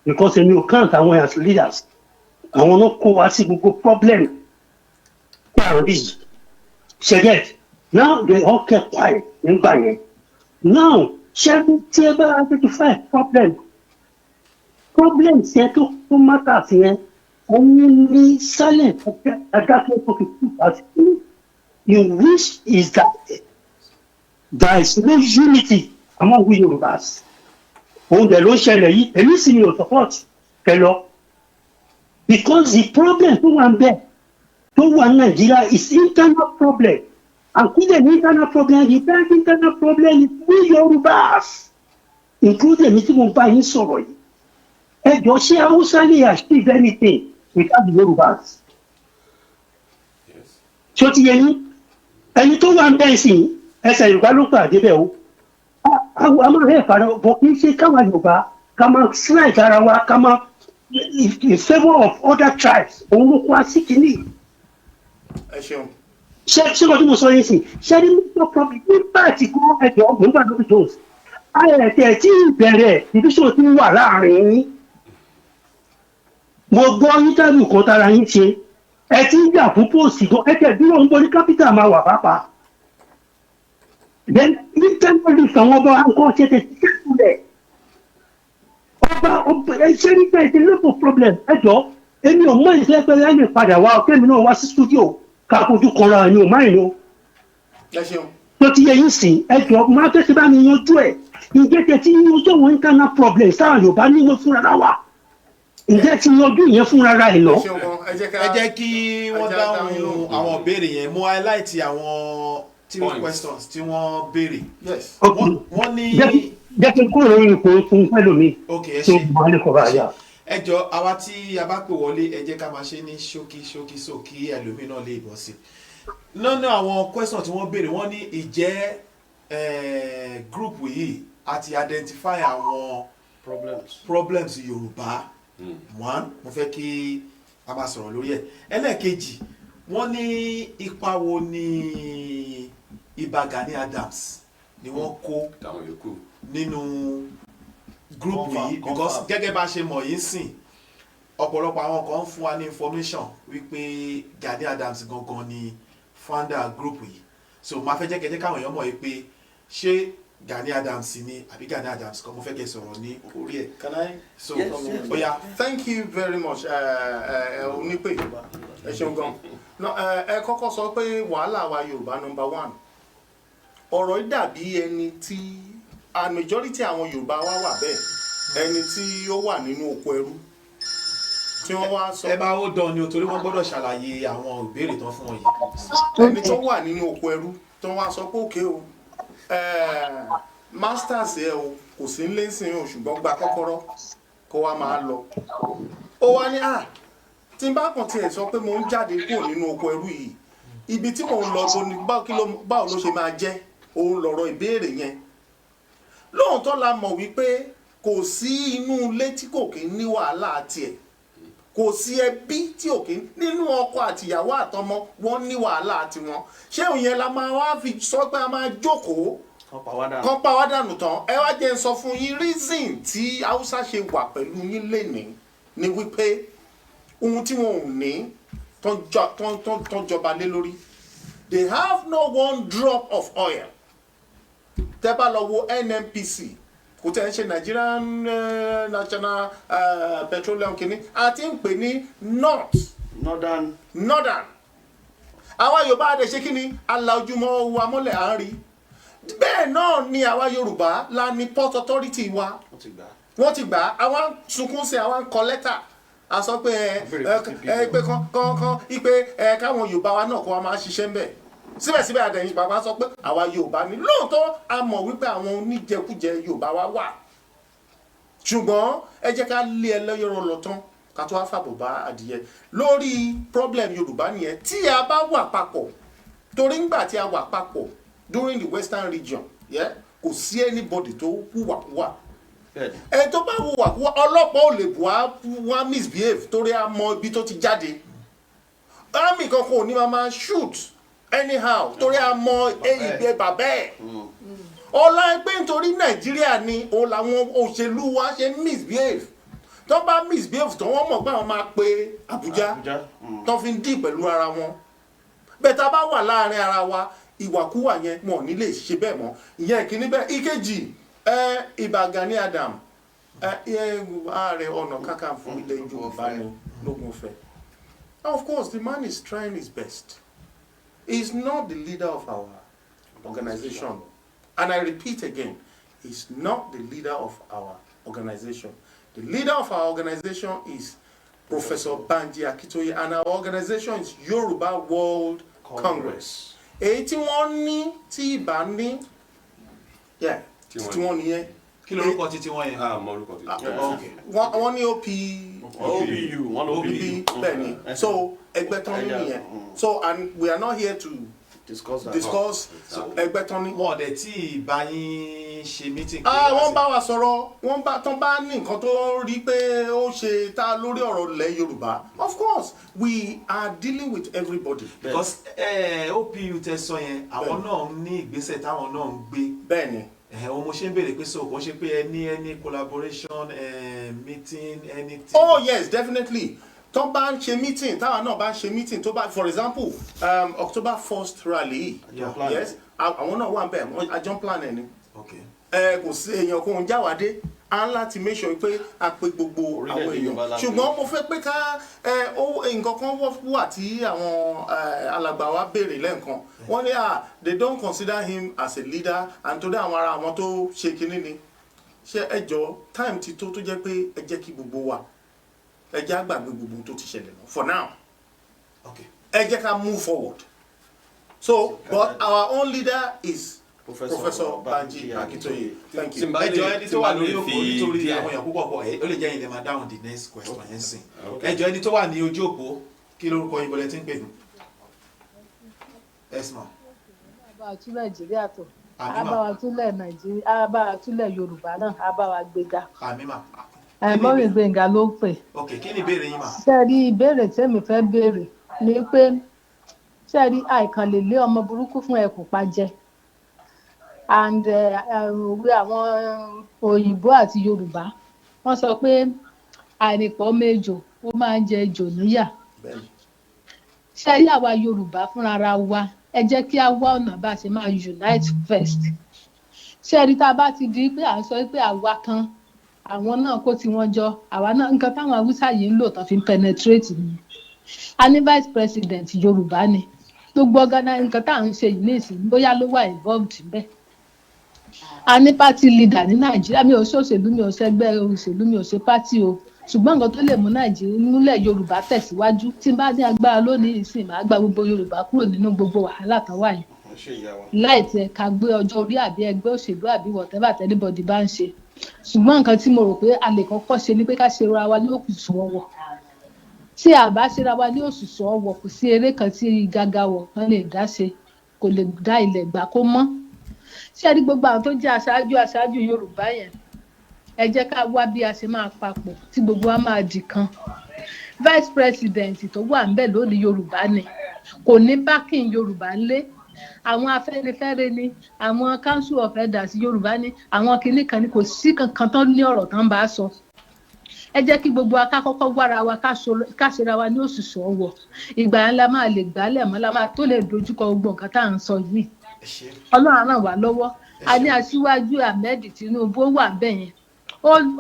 because èmi ò count àwọn as leaders àwọn náà kó wá sí gbogbo problem kí àwọn bíi ṣẹgẹt now they all kept quiet nígbà yẹn now ṣẹ́gun tí ẹ bá identify problems yẹn tó matters yẹn òun ní silent adájọ́ tó fi kú àti in which is that there is no unity among we Yorùbás òun dẹ̀ ló ṣẹlẹ̀ yìí èmi sì ni ò support kẹlọ because the problem tó wà ń bẹ̀ tó wà ní Nàìjíríà is internal problem and kí lè ní internal problem the best internal problem is we Yorùbás including mi tí mo bá yín sọ̀rọ̀ yìí ẹ jọ ṣé Hausa lè achieve anything without the Yorùbás ṣé ó ti yẹ yín ẹni tó wà ń bẹ̀ sí ẹsẹ̀ Yorùbá ló pàdé bẹ́ẹ̀ o a máa rẹ̀ fara bọ̀ kí n ṣe káwa Yorùbá ká máa slight ara wa ká máa in favour of other tribes òun ló kó sí kínní. ẹ ṣeun. ṣé kò tí mo sọ yín sí ṣé ní mo problem nígbà tí kò ẹjọ́ ọ̀gbìn gbà lórí jones ayẹyẹ tí ìbẹ̀rẹ̀ division ti wà láàrin yín mo gbọ́ interview kan tara yín ṣe ẹ ti ń jà fún post gan ẹ tẹ̀ bí wọ́n ń bọ́ ní capital máa wà pàápàá then internally àwọn ọba nǹkan ṣe tẹ̀ sí kẹ́kọ̀ọ́ ọba ṣé nígbà ìṣe labour problem ẹjọ́ èmi ò mọ ìṣe pé ẹni padà wá ọkẹ́ mi náà wá sí studio ká kojú kanra ẹni ò máa ń lo tó ti yẹ yín sìn ẹjọ́ máa tẹ́sí bá mi yanjú ẹ̀ ǹjẹ́ tẹ ti yanjú àwọn internal problem sáà Yorùbá níwọ̀n fúnra wa ǹjẹ́ ti yanjú yẹn fúnra ẹ̀ lọ. ẹ jẹ́ kí wọ́n dáhùn àwọn ìbéèrè yẹn mo highlight àwọn three questions tí wọ́n béèrè. wọ́n ní. jẹ́ kí n kúrò lórí ipò fún ẹlòmíì. ok ẹ tó ṣe bá lè kọ́ bá yà. ẹ jọ àwa tí a bá pè wọlé ẹ jẹ́ ká máa ṣe ní ṣókí so kí ẹlòmíì náà lè bọ́ sí. nínú àwọn question tí wọ́n béèrè wọ́n ní ìjẹ́ group yìí àti identify àwọn problems Yorùbá one mo fẹ́ kí a máa sọ̀rọ̀ lórí ẹ̀ ẹlẹ́ẹ̀kejì wọ́n ní ipa wo ni Ìbà Gani Adams ni wọ́n kó nínú group yìí because gẹ́gẹ́ bá ṣe mọ̀ yìí sìn ọ̀pọ̀lọpọ̀ àwọn kan ń fún wa ní information wípé Gani Adams gangan ni founder group yìí so máa fẹ́ jẹ́ kẹ́jẹ́ káwọn èèyàn mọ̀ yìí pé ṣé Gani Adams ni àbí Gani Adams kan mo fẹ́ kẹ́ sọ̀rọ̀ ní orí ẹ̀. Can I? So oya. Thank you very much onípè ẹ ṣeun gan. Ẹ kọ́kọ́ sọ pé wàhálà wa Yorùbá number one ọ̀rọ̀ yìí dàbí ẹni tí a majority àwọn Yorùbá wa wà bẹ́ẹ̀ ẹni tí ó wà nínú oko ẹrú tí wọ́n wá sọ. ẹ bá ó dán ni o torí wọ́n gbọ́dọ̀ ṣàlàyé àwọn ìbéèrè tán fún wọn yìí. ẹni tó wà nínú oko ẹrú tí wọ́n wá sọ pé òkè o masters ẹ o kò sí ń lé sìn o ṣùgbọ́n gba kọ́kọ́rọ́ kó wá máa lọ. ó wá ní tí n bá kàn tiẹ̀ sọ pé mo ń jáde kúrò nínú oko ẹrú yìí ibi tí mò ń lọ báwo ló ṣe máa jẹ́ òun lọ̀rọ̀ ìbéèrè yẹn. lóòótọ́ la mọ̀ wípé kò sí inú ilé tí kò kí ń ní wàhálà tiẹ̀ kò sí ẹbí tí ò kí ń nínú ọkọ àtìyàwó àtọmọ wọn ní wàhálà tiwọn ṣé òun yẹn la máa wá fi sọ pé a máa jókòó kan pa wá dànù tán ẹ wá jẹ́ n sọ fún yín reason tí Haúsá ṣe wà pẹ̀lú yín lénìí ni wípé ohun tí wọn ò ní tán jọba lé lórí they have no one drop of oil tẹ́ bá lọ wo NNPC kò tẹ́ ń ṣe Nigerian National Petroleum kìíní àti ń pè ní northern àwa Yorùbá adé ṣe kí ni alájùmọ̀ wa mọ́lẹ̀ à ń rí bẹ́ẹ̀ náà ni àwa Yorùbá la ní port authority wa wọ́n ti gbà àwọn sunkún sí àwọn kọ lẹ́tà a sọ pé pé kán ipe káwọn Yorùbá wa náà kó wa máa ṣiṣẹ́ ń bẹ̀ síbẹ̀síbẹ̀ àdẹ̀yìn bàbá sọ pé àwa Yorùbá ni lóòótọ́ a mọ̀ wípé àwọn oníjẹkújẹ Yorùbá wa wà ṣùgbọ́n ẹ jẹ́ ká lé ẹlẹ́yọ̀rọ̀ lọ tán ká tó wá fàbọ̀ bá adìyẹ lórí problem Yorùbá nìyẹn tí a bá wà papọ̀ torí ńgbà tí a wà papọ̀ during the Western region kò sí anybody tó hùwàkúwà ẹ tó bá hùwàkúwà ọlọ́pàá ò lè bù wá misbehave torí a mọ ibi tó ti jáde army kankan ò ní máa shoot anyhow torí a mọ ìgbé bàbá ẹ̀ ọlá ẹgbẹ́ nítorí Nàìjíríà ni òun làwọn òṣèlú wa ṣe misbehave tó bá misbehave tó wọ́n mọ̀ pé àwọn máa pe Àbújá tó fi ń dì pẹ̀lú ara wọn bẹ́ẹ̀ tá a bá wà láàrin ara wa ìwàkúwà yẹn wọn ò ní lè ṣe bẹ́ẹ̀ mọ́ ìyẹn ìkíní bẹ́ẹ̀ ìkejì Ìbà Gani Adams Ààrẹ Ọ̀nà Kakanfò ilẹ̀ Yorùbá ni lógún fẹ́. Of course the man is trying his best. He is not the leader of our organization. And I repeat again, he is not the leader of our organization. The leader of our organization is Professor Banji Akintoye, and our organization is Yoruba World Congress. Èyí tí wọ́n ní tí Ìbà ní tí wọ́n ní yẹn. Kí lorúkọ títí wọ́n yẹn? Mọ orúkọ títí. Wọ́n ní OPU bẹ́ẹ̀ ni so ẹgbẹ́ tán ní nìyẹn so and we are not here to discuss ẹgbẹ́ tán ní. Wọ́n dẹ̀ tí Ìbà yín ṣe meeting. Wọ́n bá wa sọ̀rọ̀ wọ́n bá tán bá ní nǹkan tó rí pé ó ṣe tá lórí ọ̀rọ̀ ilẹ̀ Yorùbá of course we are dealing with everybody. Because OPU tẹ sọ yẹn àwọn náà ní ìgbésẹ̀ táwọn náà ń gbé. Bẹ́ẹ̀ ni. Ohun mo ṣe ń béèrè pé so kò ṣe pé any collaboration meeting anything. Oh yes definitely tó bá ń ṣe meeting táwa náà bá ń ṣe meeting tó bá for example October 1st rally yes àwọn náà wà ń bẹ̀ àjọ plan ẹ̀ ni kò sí èèyàn kò ń jáwádé a ń láti make sure pé a pe gbogbo àwọn èèyàn ṣùgbọ́n mo fẹ́ pé ká nǹkan kan wà tí àwọn alàgbà wa béèrè lẹ́ǹkan wọ́n ní they don't consider him as a leader and today àwọn ará àwọn tó ṣe kinní ni ṣe ẹjọ́ time ti tó jẹ́ pé ẹ jẹ́ kí gbogbo wa ẹ jẹ́ àgbàgbé gbogbo tó ti ṣẹlẹ̀ náà for now ẹ jẹ́ ká move forward so but our own leader is Professor Banji Akintoye. Thank you. Ẹjọ́ ẹni tó wà lórí òpó nítorí àwọn èèyàn púpọ̀ pọ̀ ó lè jẹ́ ilẹ̀ máa dáhùn the next question yẹn sìn. Ẹjọ́ ẹni tó wà ní ojú òpó kí lórúkọ yín bọ́lẹ̀ tí ń pè mí. Esma. Àbá tún Nàìjíríà tó. Àbá túlẹ̀ Nàìjíríà, àbá túlẹ̀ Yorùbá náà, àbá wa gbéga. Àmímà. Mọ́mí Gbénga ló ń pè. Ok, kí ni ìbéèrè yín mà? Ṣé rí ìbéèrè tẹ́mi fẹ́ béèrè ni pé ṣé rí àìkàn lè lé ọmọ burúkú fún ẹkùn pa jẹ. and òwe àwọn òyìnbó àti Yorùbá wọ́n sọ pé àìrìnpọ̀ méjò ó máa ń jẹ ejò níyà. Ṣé rí àwa Yorùbá fúnra wa ẹ jẹ́ kí a wá ọ̀nà bá a ṣe máa unite first. Ṣé rí tá a bá ti di pé à ń sọ pé àwa kan àwọn náà kó tiwọn jọ àwa náà nǹkan táwọn Haúsá yìí ń lò tán fi ń penetrate ni. A ní vice president Yorùbá ni gbogbo nǹkan tá à ń ṣe yìí nísìnyí bóyá ló wà involved bẹ́ẹ̀. A ní party leader ní Nàìjíríà mi ò ṣòṣèlú mi ò ṣẹgbẹ́ òṣèlú mi ò ṣe party o ṣùgbọ́n nǹkan tó lè mú Nàìjíríà nílẹ̀ Yorùbá tẹ̀síwájú tí n bá ní agbára lónìí ìsìn máa gba gbogbo Yorùbá kúrò nínú gbogbo wàhálà kan wà yìí láì tẹ̀ ká gbé ọjọ́ orí àbí ẹgbẹ́ òṣèlú àbí whatever anybody bá ń ṣe ṣùgbọ́n nǹkan tí mo rò pé a lè kọ́kọ́ ṣe ni pé ká ṣe ra wa ní òkùnsùn ọwọ́ tí a bá ṣe ra wa ní òṣùṣù ọwọ́ kò sí eré kan tí gàgà wọ̀ kan lè dá ṣe kò lè dá ilẹ̀ gbà kó mọ́ ṣé ẹ rí gbogbo àwọn tó jẹ́ aṣáájú Yorùbá yẹn ẹ jẹ́ ká wá bí a ṣe máa papọ̀ tí gbogbo wa máa di kan vice president tó wà ń bẹ̀ lónìí Yorùbá ni kò ní backing Yorùbá lé àwọn Afẹ́nifẹ́re ni àwọn council of elders Yorùbá ni àwọn kinní kan ni kò sí kankan tó ní ọ̀rọ̀ tán bá sọ ẹ jẹ́ kí gbogbo wa ká kọ́kọ́ wára wa ká ṣera wa ní òṣùṣù ọwọ́ ìgbà yẹn la máa lè gbálẹ̀ mọ́ la máa tó lè dojúkọ gbogbo nǹkan tá à ń sọ yìí Ọlọ́run ràn wá lọ́wọ́ a ní aṣíwájú Ahmed Tinubu ó wà bẹ́ẹ̀ yẹn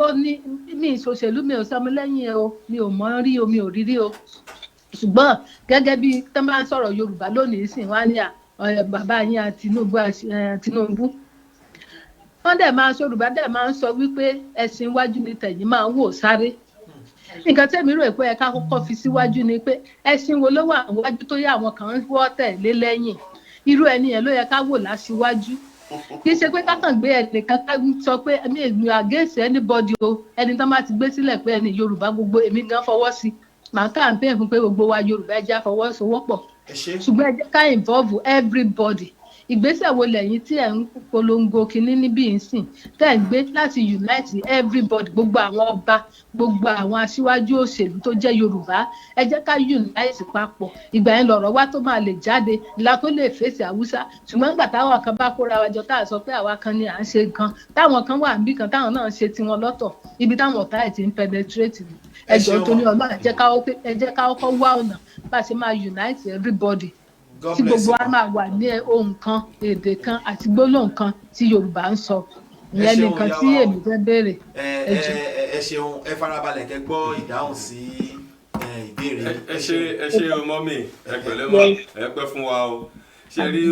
ó ní mi ìṣòṣèlú mi ò sọmọ lẹ́yìn ẹ o mi ò mọ̀ rí o mi ò rírí o ṣùgbọ́n gẹ́gẹ́ bí tẹ́ máa ń sọ̀rọ̀ Yorùbá lónìí sìn wá ní bàbá yín Tinubu wọ́n dẹ̀ máa Yorùbá dẹ̀ máa ń sọ wípé ẹ̀sìn iwájú ni tẹ̀yìn máa ń wò sáré nǹkan tẹ́mi rò pé ẹ ká kọ́kọ́ fi síwájú ni pé ẹ̀sìn wo ló wà níwájú tó yẹ àwọn kan ń wọ́ tẹ̀lé lẹ́yìn irú ẹni yẹn ló yẹ ká wò láṣíwájú kì í ṣe pé kákan gbé ẹnìkan ká sọ pé èmi against anybody o ẹni tán bá ti gbé sílẹ̀ pé ẹni Yorùbá gbogbo èmi gan fọwọ́ sí màá campaign fún pé gbogbo wa Yorùbá ẹ jẹ́ àfọwọ́sowọ́pọ̀ ṣùgbọ́n ẹ jẹ́ ká involve everybody ìgbésẹ̀ wo lẹ́yìn tí ẹ̀ ń polongo kínní níbí ìsìn tẹ́ ẹ̀ ń gbé láti unite everybody gbogbo àwọn ọba gbogbo àwọn aṣíwájú òṣèlú tó jẹ́ Yorùbá ẹ jẹ́ ká unite papọ̀ ìgbà yẹn lọ̀rọ̀ wa tó máa lè jáde ìlà tó lè fèsì Haúsá ṣùgbọ́n nígbà táwọn kan bá kóra wa jọ tá a sọ pé àwa kan ni à ń ṣe nǹkan táwọn kan wà níbì kan táwọn náà ń ṣe tiwọn lọ́tọ̀ ibi táwọn ọ̀tá ẹ̀ ti ń penetrate ni ẹjọ́ tó ní Ọlọ́run ẹ jẹ́ ká kọ́kọ́ wá ọ̀nà bá a ṣe máa unite everybody tí gbogbo wa máa wà ní ohun kan èdè kan àti gbólóhùn kan tí Yorùbá ń sọ ìyẹn nìkan tí èmi fẹ́ béèrè. ẹ ṣeun ẹ farabalẹ̀ kẹ́ gbọ́ ìdáhùn sí ìbéèrè. ẹ ṣe o mọ́mì ẹ pẹ̀lẹ́ mọ́ ẹ pẹ́ fún wa o ṣe rí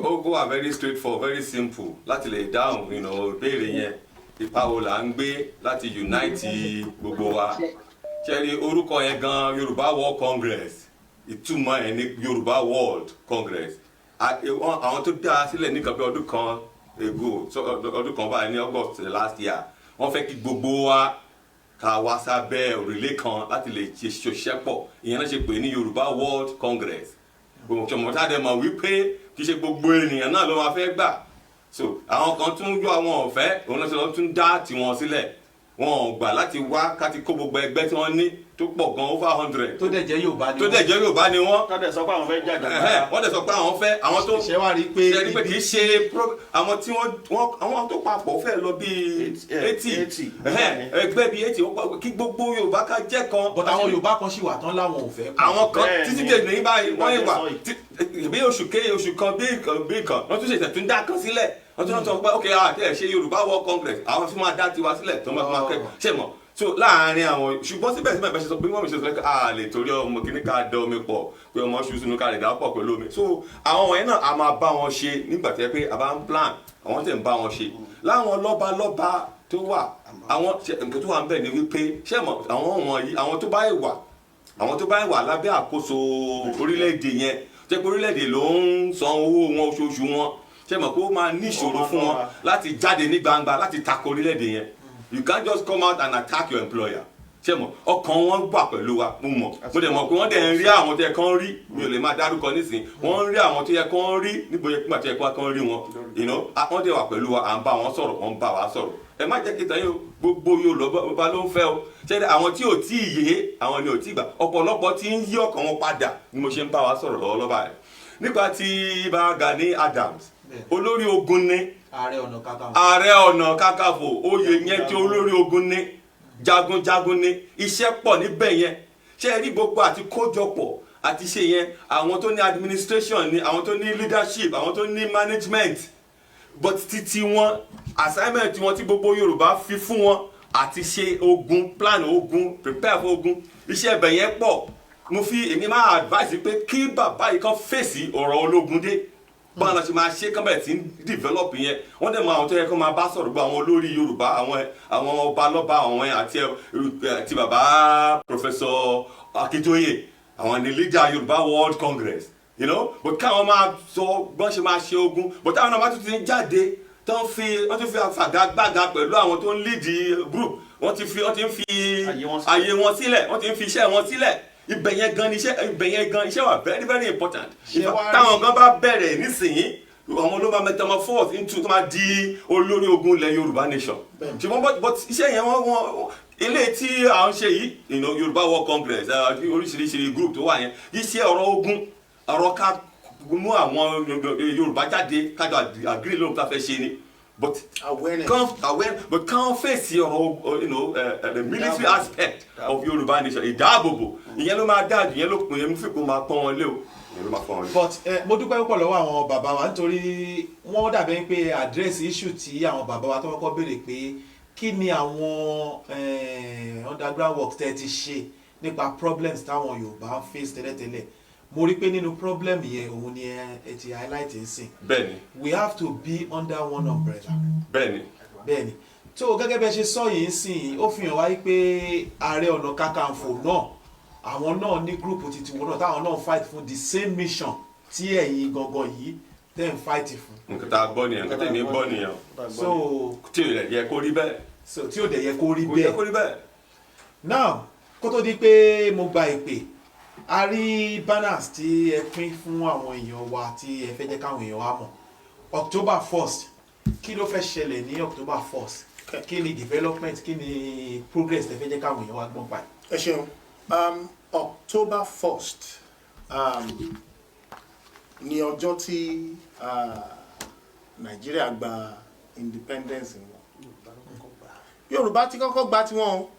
ó wà very straightforward very simple láti lè dáhùn ìbéèrè yẹn ipa wo là ń gbé láti unite gbogbo wa ṣe rí orúkọ yẹn gan Yorùbá World Congress ìtumọ̀ ẹ̀ ní Yorùbá World Congress àwọn tó dá a sílẹ̀ ní nǹkan bí ọdún kan báyìí ní August last year wọ́n fẹ́ kí gbogbo wa ká wá sábẹ́ òrùlé kan láti lè ṣiṣẹ́ pọ̀ ìyẹn náà ṣe pè ní Yorùbá World Congress gbòmọ̀tàdé mọ̀ wípé kì í ṣe gbogbo ènìyàn náà ló máa fẹ́ gbà so àwọn kan tún yọ àwọn ọ̀fẹ́ òun náà ṣe lọ́ tún dá tiwọn sílẹ̀ wọn ò gbà láti wá káti kó gbogbo ẹgbẹ́ tí wọ́n ní tó pọ̀ gan over 100. tó dẹ̀ jẹ́ Yorùbá ni wọ́n. tó dẹ̀ jẹ́ Yorùbá ni wọ́n. tó dẹ̀ sọ pé àwọn fẹ́ jàjà. wọ́n dẹ̀ sọ pé àwọn fẹ́ àwọn tó. ṣé wàá rí i pé kì í ṣe àwọn tí àwọn tó papọ̀ fẹ́ lọ bíi 80 ẹgbẹ́ bíi 80 kí gbogbo Yorùbá ká jẹ́ kan. but àwọn Yorùbá kan ṣì wà tán láwọn ò fẹ́. àwọn kan títí dèjì ní báyìí wọ́n yìí wà bí oṣù kan bí kan wọ́n tún ṣe ìtẹ̀tún dá kan sílẹ̀ wọ́n tún sọ pé ok àti ẹ̀ ṣe Yorùbá World Congress àwọn fi máa dá tiwa sílẹ̀ tó máa kẹ́ ṣe mọ̀ so láàárín àwọn ṣùgbọ́n síbẹ̀síbẹ̀ bẹ́ẹ̀ ṣe sọ pé wọ́n mi ṣe sọ pé a lè torí ọmọ kìíní ká dẹ omi pọ̀ pé ọmọ ṣu sínú ká lè dà pọ̀ pẹ̀lú omi so àwọn wọ̀nyí náà a máa bá wọn ṣe nígbà tí ẹ pé a bá ń plan àwọn tẹ̀ ń bá wọn ṣe láwọn lọ́balọ́ba tó wà àwọn nǹkan tó wà ń bẹ̀ ni wípé ṣé mọ̀ àwọn wọ̀nyí àwọn tó bá wà lábẹ́ àkóso orílẹ̀-èdè yẹn jẹ́ pé orílẹ̀-èdè ló ń san owó wọn oṣooṣù wọn ṣé mọ̀ pé ó máa ní ìṣòro fún wọn láti jáde ní gbangba láti tako orílẹ̀-èdè yẹn you can't just come out and attack your employer ṣé mo ọkàn wọn gbà pẹ̀lú wa mo dẹ̀ mọ̀ pé wọ́n dẹ̀ ń rí àwọn tó yẹ kán rí mi ò lè máa dárúkọ nísìn wọ́n ń rí àwọn tó yẹ kán rí níbo yẹ kí kán rí wọn wọ́n dẹ̀ wà pẹ̀lú wa à ń bá wọn sọ̀rọ̀ wọ́n ń bá wa sọ̀rọ̀ ẹ má jẹ́ kí tán yóò gbogbo Yorùbá ló ń fẹ́ o ṣé àwọn tí ò tí ì yé àwọn ni ò tí ì gbà ọ̀pọ̀lọpọ̀ tí ń yí ọkàn wọn padà ni mo ṣe ń bá wa sọ̀rọ̀ lọ́wọ́lọ́wọ́ báyìí nípa ti ibà Gani Adams olórí ogun ni ààrẹ ọ̀nà kakanfò oyè yẹn tí olórí ogun ni jagunjagun ni iṣẹ́ pọ̀ níbẹ̀ yẹn ṣe rí gbogbo àti kójọpọ̀ àti ṣe yẹn àwọn tó ní administration ni àwọn tó ní leadership àwọn tó ní management but títí wọn assignment wọn tí gbogbo Yorùbá fi fún wọn àti ṣe ogun plan ogun prepare for ogun iṣẹ́ ibẹ̀ yẹn pọ̀ mo fi èmi máa advice pé kí bàbá yìí kan fèsì ọ̀rọ̀ ológun dé báwọn ṣe máa ṣe kánbẹ̀ tí ń develop yẹn wọ́n dẹ̀ mọ àwọn tó yẹ kó máa bá sọ̀rọ̀ gbọ́ àwọn olórí Yorùbá àwọn ọba lọ́ba àwọn àti bàbá Professor Akintoye àwọn ní leader Yorùbá World Congress you know but káwọn máa sọ bọ́n ṣe máa ṣe ogun but táwọn náà bá tún ti ń jáde wọ́n tún fi àfàgàgbàgà pẹ̀lú àwọn tó ń lead group wọ́n ti ń fi àyè wọn sílẹ̀ wọ́n ti ń fi iṣẹ́ wọn sílẹ̀ ibẹ̀ yẹn gan iṣẹ́ wà very very important táwọn gan bá bẹ̀rẹ̀ nísìnyí àwọn ló máa metamorphose into tó máa di olórí ogun ilẹ̀ Yorùbá nation ṣùgbọ́n but iṣẹ́ yẹn wọ́n ilé tí à ń ṣe yìí Yorùbá World Congress oríṣiríṣi group tó wà yẹn iṣẹ́ ọ̀rọ̀ ogun ọ̀rọ̀ ká mú àwọn Yorùbá jáde kájọ agree lóhun tá a fẹ́ ṣe ni but can't face the military aspect of Yorùbá nation ìdáàbòbò ìyẹn ló máa dáàbò ìyẹn ló pin ẹmu fipò máa pọ́n wọn lé o ìyẹn ló máa pọ́n wọn lé. but mo dúpẹ́ púpọ̀ lọ́wọ́ àwọn bàbá wa nítorí wọ́n dàbẹ́ pé àdírẹ́sì issue tí àwọn bàbá wa tó kọ́kọ́ béèrè pé kí ni àwọn underground work tẹ́ ti ṣe nípa problems táwọn Yorùbá face tẹ́lẹ̀tẹ́lẹ̀ mo rí pé nínú problem yẹn òun ni ẹ ti highlight ń sìn. bẹ́ẹ̀ni. we have to be under one umbrella. bẹ́ẹ̀ni. tó gẹ́gẹ́ bẹ́ẹ̀ ṣe sọ yìí ń sìn ó fi hàn wáyé pé Ààrẹ Ọ̀nà Kakanfò náà àwọn náà ní gúrùpù titi wọn náà táwọn náà fight fún the same mission tí ẹ̀yin gangan yìí tẹ́ ń fight fún. nǹkan tá a gbọ́ nìyẹn nǹkan tẹ̀mí gbọ́ nìyẹn. so tí ò dẹ̀ yẹ kó rí bẹ́ẹ̀. so tí ò dẹ̀ yẹ kó rí bẹ́ẹ̀. now kó tó di pé mo gba ìpè a rí banners tí ẹ pín fún àwọn èèyàn wa tí ẹ fẹ́ jẹ́ káwọn èèyàn wa mọ̀ October 1st kí ló fẹ́ ṣẹlẹ̀ ní October 1st kí ni development kí ni progress tẹ fẹ́ jẹ́ káwọn èèyàn wa gbọ́n pa. ẹ ṣeun October 1st ní ọjọ́ tí Nàìjíríà gba independence wọn Yorùbá ti kọ́kọ́ gba tiwọn o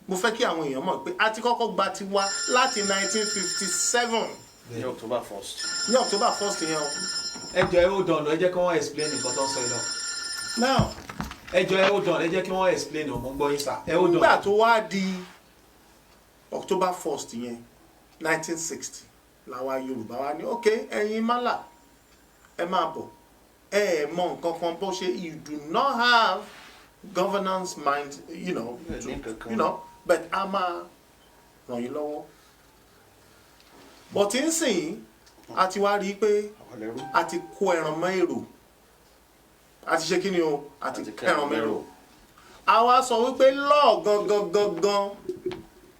mo fẹ́ kí àwọn èèyàn mọ̀ pé a ti kọ́kọ́ gba tiwa láti 1957 ní October 1st. ní October 1st yẹn o. ẹ jọ ẹ ó dán lọ ẹ jẹ́ kí wọ́n explain nǹkan tó ń sọ yìí lọ. now ẹ jọ ẹ ó dán ẹ jẹ́ kí wọ́n explain ọmọ gbọ́ yín sá ẹ ó dán. nígbà tó wá di October 1st yẹn 1960 làwa Yorùbá wa ní ok ẹ̀yin málà ẹ máa bọ̀ ẹ mọ nǹkan kan bó ṣe you do not have governance mind but a máa ràn yín lọ́wọ́ but ń sìn a ti wá rí i pé a ti kó ẹran mọ́ èrò a ti ṣe kí ni o a ti ẹran mọ́ èrò a wá sọ wípé lọ́ọ̀ gangan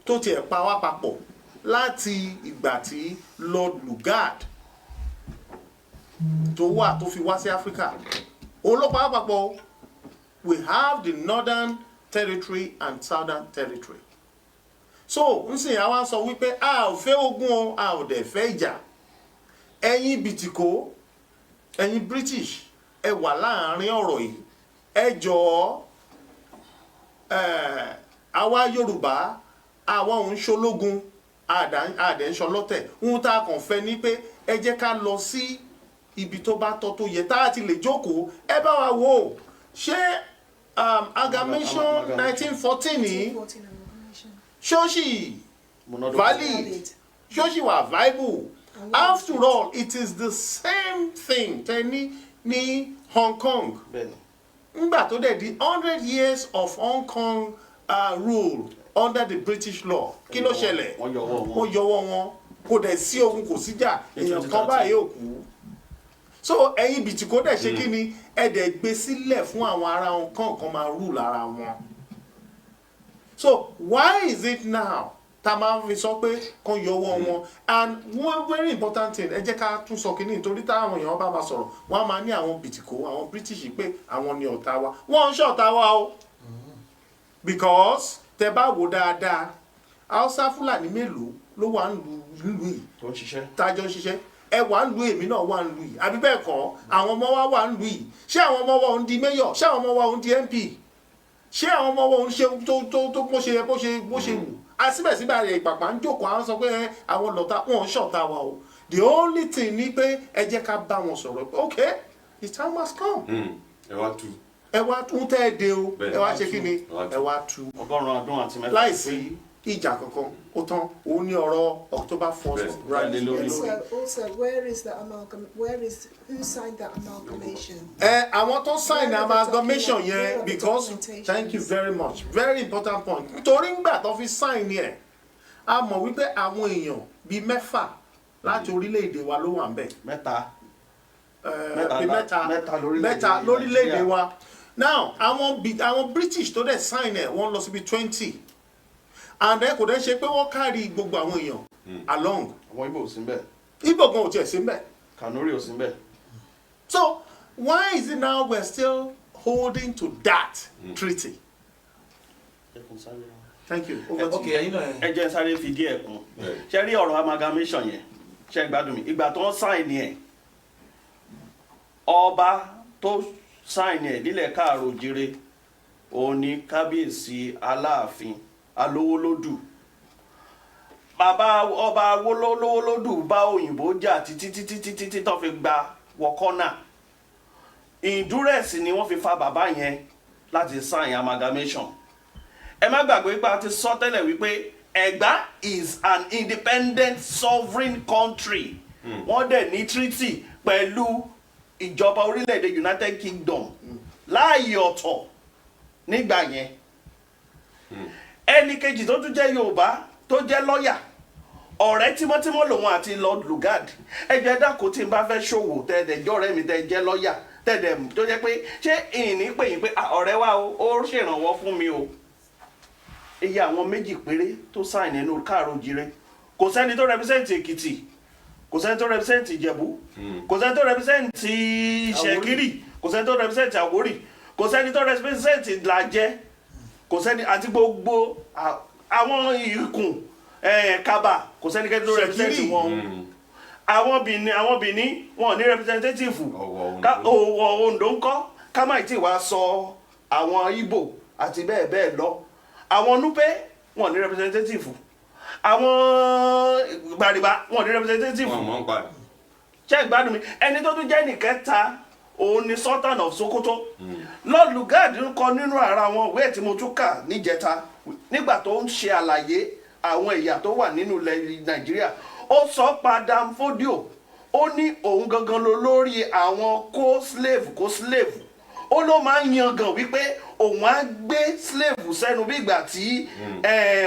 tó tiẹ̀ pa wá papọ̀ láti ìgbà tí Lord Lugard tó wà tó fi wá sí Africa òun ló pa wá papọ̀ we have the Northern Territory and Southern Territory so n sìn àwa sọ wípé a ò fẹ́ ogun o a ò dẹ̀ fẹ́ ìjà ẹ̀yin bìtìkó ẹ̀yin British ẹ wà láàrin ọ̀rọ̀ yìí ẹ jọ̀ọ́ àwa Yorùbá àwa òun ṣológun àdẹ̀ ń ṣọlọ́tẹ̀ ohun tá a kàn fẹ́ ni pé ẹ jẹ́ ká lọ sí ibi tó bá tọ́ tó yẹ tá a ti lè jókòó ẹ bá wa wò ṣé amalgamation 1914 ní ṣóṣì valid ṣóṣì wà viable after all it is the same thing tẹ́ni ní Hong Kong ngbà tó dẹ̀ di 100 years of Hong Kong rule under the British law kí ló ṣẹlẹ̀ wọ́n yọwọ́ wọn kò dẹ̀ sí ogun kò síjà èèyàn kan báyìí ò kú so ẹ̀yin bìtìkó dẹ̀ ṣe kí ni ẹ dẹ̀ gbé sílẹ̀ fún àwọn ará wọn kọ̀ọ̀kan máa rule lára wọn so why is it now tá a máa fi sọ pé kan yọwọ́ wọn and one very important thing ẹ jẹ́ ká tún sọ kínní nítorí táwọn èèyàn bá máa sọ̀rọ̀ wọ́n á máa ní àwọn bìtìkó àwọn British pé àwọn ni ọ̀tá wa wọ́n ń ṣọ̀tá wa o because tẹ bá wò dáadáa Hausa Fúlàní mélòó ló wà nílùú yìí tájọ́ ń ṣiṣẹ́ ẹ wà ń lu èmi náà wà ń lu yìí àbí bẹ́ẹ̀ kọ́ àwọn ọmọ wa wà ń lu yìí ṣé àwọn ọmọ wa ń di mayor ṣé àwọn ọmọ wa ń di MP ṣé àwọn ọmọ wa ń ṣe tó bó ṣe wù àsíbẹ̀síbẹ̀ rẹ̀ ìpàpà ń jókòó àwọn sọ pé àwọn lọ́tà wọn ń ṣọ̀tá wa o the only thing ni pé ẹ jẹ́ ká bá wọn sọ̀rọ̀ pé okay the time has come. ẹ wá tún tẹ́ ẹ dé o ẹ wá ṣe kí ni ẹ wá tú. ọgọ́rùn-ún ọdún àti mẹ́fà. láìsí ìjà kankan ó tán òun ní ọ̀rọ̀ October 1st rally lórí. Also, where is who signed the amalgamation? Àwọn tó sign amalgamation yẹn because thank you very much very important point torí ngbà tó fi sign yẹn a mọ̀ wípé àwọn èèyàn bíi mẹ́fà láti orílẹ̀-èdè wa ló wà ń bẹ̀. mẹ́ta lórílẹ̀-èdè wa now àwọn British tó dẹ̀ sign ẹ̀ wọ́n lọ síbi 20 and then kò dẹ̀ ṣe pé wọ́n kárí gbogbo àwọn èèyàn along. àwọn Igbo ò sí níbẹ̀. Igbo gan ò tiẹ̀ sí níbẹ̀. Kanuri ò sí níbẹ̀. So why is it now we're still holding to that treaty? Thank you. ẹ jẹ́ sáré fìdí ẹ̀ kún ṣe rí ọ̀rọ̀ amalgamation yẹn ṣe gbádùn mi ìgbà tó ń sign ẹ̀ ọba tó sign ẹ̀ nílẹ̀ káàró òjìrè òun ni kábíyèsí Aláàfin Alówólódù bàbá ọba Alówólódù bá òyìnbó jà títí tó fi gba wọkọ́nà ìdúrẹ́sì ni wọ́n fi fa bàbá yẹn láti sign amalgamation. Ẹ má gbàgbé pé a ti sọ tẹ́lẹ̀ wípé Ẹ̀gbá is an independent sovereign country. Wọ́n dẹ̀ ní treaty pẹ̀lú ìjọba orílẹ̀-èdè United Kingdom láàyè ọ̀tọ̀ nígbà yẹn. Ẹnì kejì tó tún jẹ́ Yorùbá tó jẹ́ lọ́ọ̀yà ọ̀rẹ́ tímọ́tímọ́ lòun àti Lord Lugard ẹgbẹ́ dákò tí n bá fẹ́ ṣòwò tẹ̀dẹ̀jọ́ rẹ̀ mi tẹ̀ jẹ́ lọ́ọ̀yà tẹ̀dẹ̀ tó jẹ́ pé ṣé ìní pè yín pé ọ̀rẹ́ wa ó ṣèrànwọ́ fún mi o. Iye àwọn méjì péré tó sáìn nínú káàró òjìrè kò sẹ́ni tó represent Èkìtì kò sẹ́ni tó represent Ìjẹ̀bú kò sẹ́ni tó represent Ìṣẹ̀kírì kò sẹ́ni tó represent Àwórì kò sẹ́ni tó represent Ìlàjẹ kò sẹ́ni àti gbogbo àwọn ìkùn Kaba kò sẹ́ni kẹ́ni tó represent wọn àwọn Bìní wọn ní representative Ọ̀wọ̀ Oǹdó ńkọ́ ká má tí wàá sọ àwọn Ìgbò àti bẹ́ẹ̀ bẹ́ẹ̀ lọ àwọn Núpé wọn ní representative àwọn Gbàrìbà wọn ní representative ṣé ìgbádùn mi ẹni tó tún jẹ́ nìkẹta òun ni Sultan of Sokoto Lord Lugard ń kọ nínú ara wọn ìwé tí mo tún kà níjẹta nígbà tó ń ṣe àlàyé àwọn ẹ̀yà tó wà nínú ilẹ̀ Nàìjíríà ó sọ padà Fódíò ó ní òun gangan ló lórí àwọn kó slave ó ló máa ń yangàn wípé òun á gbé slave sẹ́nu bí ìgbà tí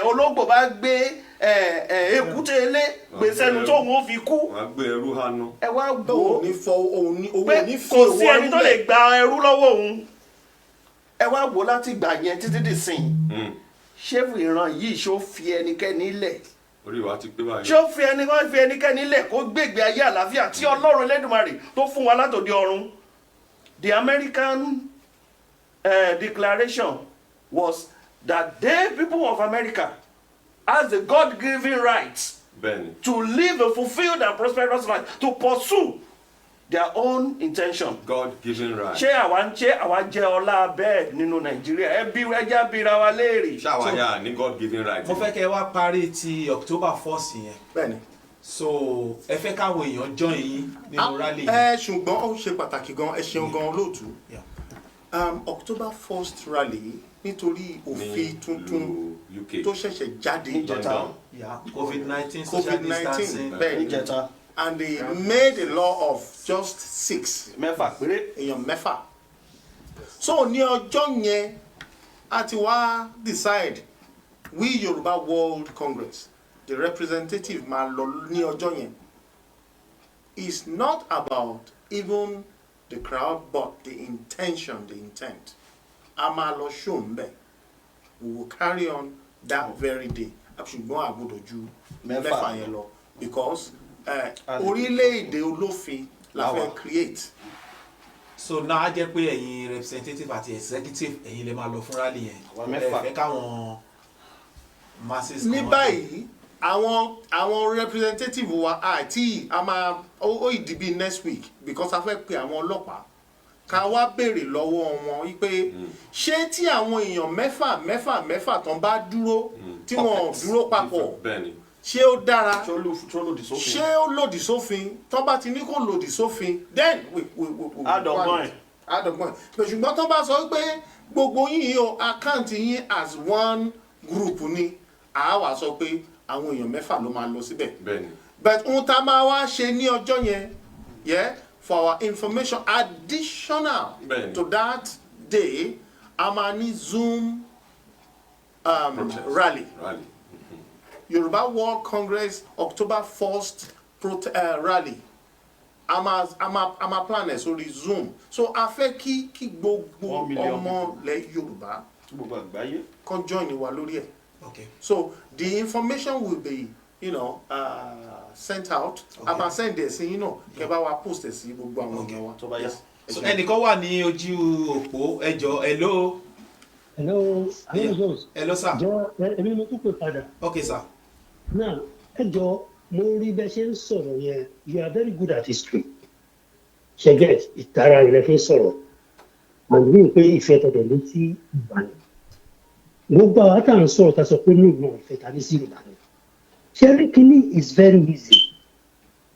ológbò bá gbé èkúté ilé gbé sẹ́nu tó òun fi kú. ẹ wá gbọ́ pé kò sí ẹni tó lè gba ẹrú lọ́wọ́ òun. ẹ wá wò láti gbà yẹn títí dì sìn ṣé ìran yìí ṣó fi ẹnikẹ́ni lẹ̀ ṣó fi ẹnikẹ́ni lẹ̀ kó gbègbè ayé àlàáfíà tí Ọlọ́run Elédùmarè tó fún wa látòdì ọ̀run. The American declaration was that they, people of America, has the God-given right to live a fulfilled and prosperous life, to pursue their own intention. God-given right. ṣé àwa jẹ́ ọlá bẹ́ẹ̀ nínú Nàìjíríà ẹjá bíra wa léèrè. ṣé àwa yà ní God-given right. mo fẹ́ kẹ́ wá parí ti October 1st yẹn. Bẹ́ẹ̀ni. So ẹ fẹ́ káwọn èèyàn join yín nínú rally. Ṣùgbọ́n ó ṣe pàtàkì gan ẹ ṣeun gan lóòtú. October 1st rally nítorí òfin tuntun tó ṣẹ̀ṣẹ̀ jáde COVID-19 social distancing bẹ́ẹ̀ and they made a law of just 6 mẹ́fà péré èèyàn mẹ́fà. So ní ọjọ́ yẹn a ti wá decide we Yoruba World Congress the representative máa lọ ní ọjọ́ yẹn. It's not about even the crowd but the intention, the intent. A máa lọ show mbẹ. We will carry on that very day. Ṣùgbọ́n àgbọ́dọ̀ ju mẹ́fà yẹn lọ because orílẹ̀-èdè olófin la fẹ́ create. So now a jẹ́ pé ẹ̀yin representative àti executive ẹ̀yin lè máa lọ fún rally yẹn. Ẹ fẹ́ káwọn masses. Ní báyìí àwọn representative wa àti a máa ó ìdí bíi next week because a fẹ́ pe àwọn ọlọ́pàá ká wá béèrè lọ́wọ́ wọn wípé ṣé tí àwọn èèyàn mẹ́fà tán bá dúró tí wọ́n dúró papọ̀ ṣé ó dára ṣé ó lòdì sófin tó bá ti ní kó lòdì sófin then àdọ̀gbọ́n ṣùgbọ́n tó bá sọ pé gbogbo yín o àkáǹtì yín as one group ni àá wá sọ pé àwọn èèyàn 6 ló máa lọ síbẹ̀ but ohun tá a máa wá ṣe ní ọjọ́ yẹn for our information additional to that day a máa ní Zoom rally. Yoruba World Congress October 1st rally. A máa plan ẹ̀ sórí Zoom. So a fẹ́ kí gbogbo ọmọ ilẹ̀ Yorùbá kan join wa lórí ẹ̀. Okay. So the information will be, sent out. Okay. A máa send ẹ̀ sí kẹ́ bá wa post ẹ̀ sí gbogbo àwọn ọmọ wa. Tó bá yá. So ẹnìkan wà ní ojú òpó ẹjọ́ hello. Hello sir. Jọ èmi mo tún pè padà. Okay sir. Now ẹjọ́ mo rí bẹ́ẹ̀ ṣe ń sọ̀rọ̀ yẹn you are very good at history. Ṣe get ìtara ilẹ̀ fi ń sọ̀rọ̀. Àbí pé ìfẹ́ tọ̀dọ̀ létí ìbànú. Gbogbo àwọn àtàwọn sọ̀rọ̀ ta sọ pé ní ìmọ̀ ìfẹ́ tàbí sí ìbànú. Ṣẹ́rí kínní is very easy.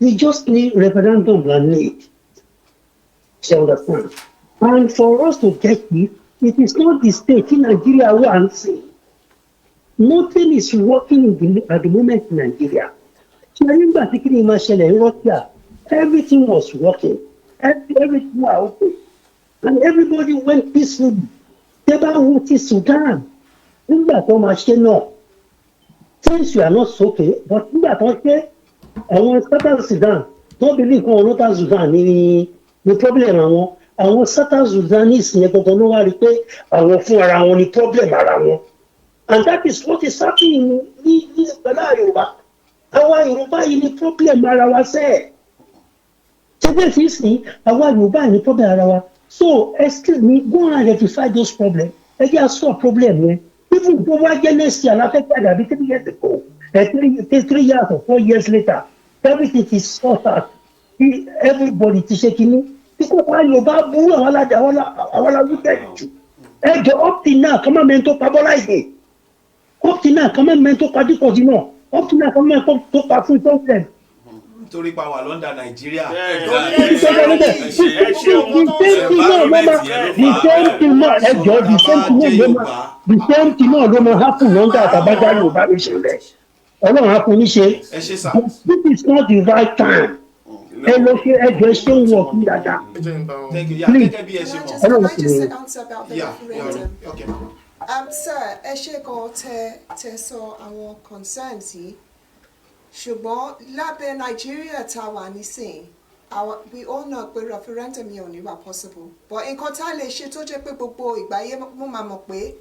We just need referendum and need. You understand? And for us to get it is not the state in Nigeria who are saying. Nothing is working at the moment in Nigeria. Russia, everything was working. Everything was okay. And everybody went peacefully. Sudan. Since you are not okay, but I want Southern Sudan. Don't believe on Sudan ni problem àwọn Southern Sudanese yẹn gbogbo ló wá rí pé àwọn fún ara wọn ni problem ara wọn and that is what is happening ní ìpínlẹ̀ Yorùbá àwa Yorùbá yìí ni problem ara wa sẹ́ẹ̀ ṣẹ́gbẹ́ fi sìn àwa Yorùbá yìí ni problem ara wa so excuse me go and rectify those problems ẹ jẹ́ solve problem yẹn even tó wá jẹ́ next year aláfẹ́fẹ́ àdàbí 3 years ago 3 years or 4 years later everything is sorted out everybody ti ṣe kínní. Because why you bad boo àwọn aláwùjẹ jù ẹjọ up till now kọ́mọ́ mẹ́rin tó pa Bọ́lá Ìgè up till now kọ́mọ́ mẹ́rin tó pa Dípọ̀jù náà up till now kọ́mọ́ mẹ́rin tó pa fún ìtọ́jú. Nítorí pa wà London Nàìjíríà. The same thing náà ló máa happen London àtàbájá Yorùbá mi ṣe rẹ̀ Ọlọ́run á fún mi ṣe. This is not the right time. Thank you. Yeah, can I just answer about the referendum? Okay. Sir, ẹ ṣé gan tẹ́ sọ àwọn concerns yìí. Ṣùgbọ́n lábẹ́ Nàìjíríà tá a wà nísìn, we all know pé referendum yẹn ò ní wà possible. But nǹkan tá a lè ṣe tó jẹ́ pé gbogbo ìgbà yẹn mo máa mọ̀ pé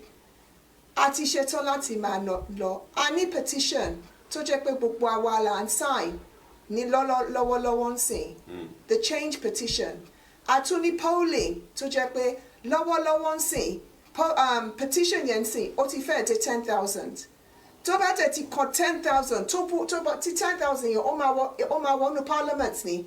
a ti ṣetán láti máa lọ. A ní petition tó jẹ́ pé gbogbo àwa là ń sign. Ní lọ́wọ́lọ́wọ́ ń sìn the change petition àtúní polling tó jẹ́ pé lọ́wọ́lọ́wọ́ ń sìn petition yẹn ń sìn ó ti fẹ́ẹ̀ dé 10,000 tó bá tẹ̀ ti kọ 10,000 tó bá ti 10,000 yẹn ó máa wọnú parliament ni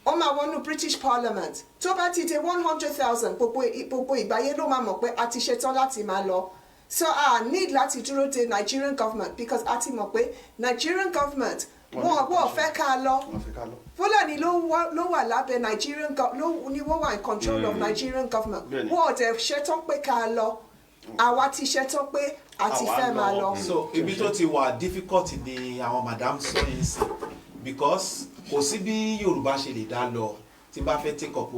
ó máa wọnú British Parliament tó bá ti dé 100,000 gbogbo ìgbáyé ló máa mọ̀ pé a ti ṣetán láti máa lọ so I need láti dúró de Nigerian government because a ti mọ̀ pé Nigerian government wọ́n fẹ́ ká lọ Fúlàní ló wà lábẹ́ Nigerian ni wọ́n wà in control of Nigerian government wọ́n dẹ̀ ṣetán pé ká lọ àwa ti ṣetán pé a ti fẹ́ máa lọ. So ibi tó ti wà difficult ni àwọn madam sọ yín sí because kò sí bí Yorùbá ṣe lè dá lọ tí bá fẹ́ take up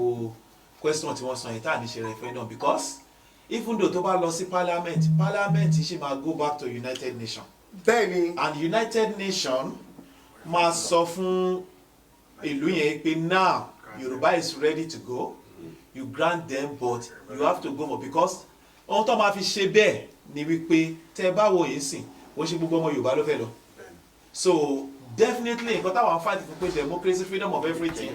question tí wọ́n sọ yìí tá à ní ṣe referendum because even though tó bá lọ sí parliament ṣe máa go back to United Nations. Bẹ́ẹ̀ni. And United Nations máa sọ fún ìlú yẹn pé now Yorùbá is ready to go you grant them but you have to go for because ohun tó máa fi ṣe bẹ́ẹ̀ ni wípé tẹ́ bá wo yìí sìn ó ṣe gbogbo ọmọ Yorùbá ló fẹ́ lọ so definitely nǹkan táwọn fight fún pé democracy freedom of everything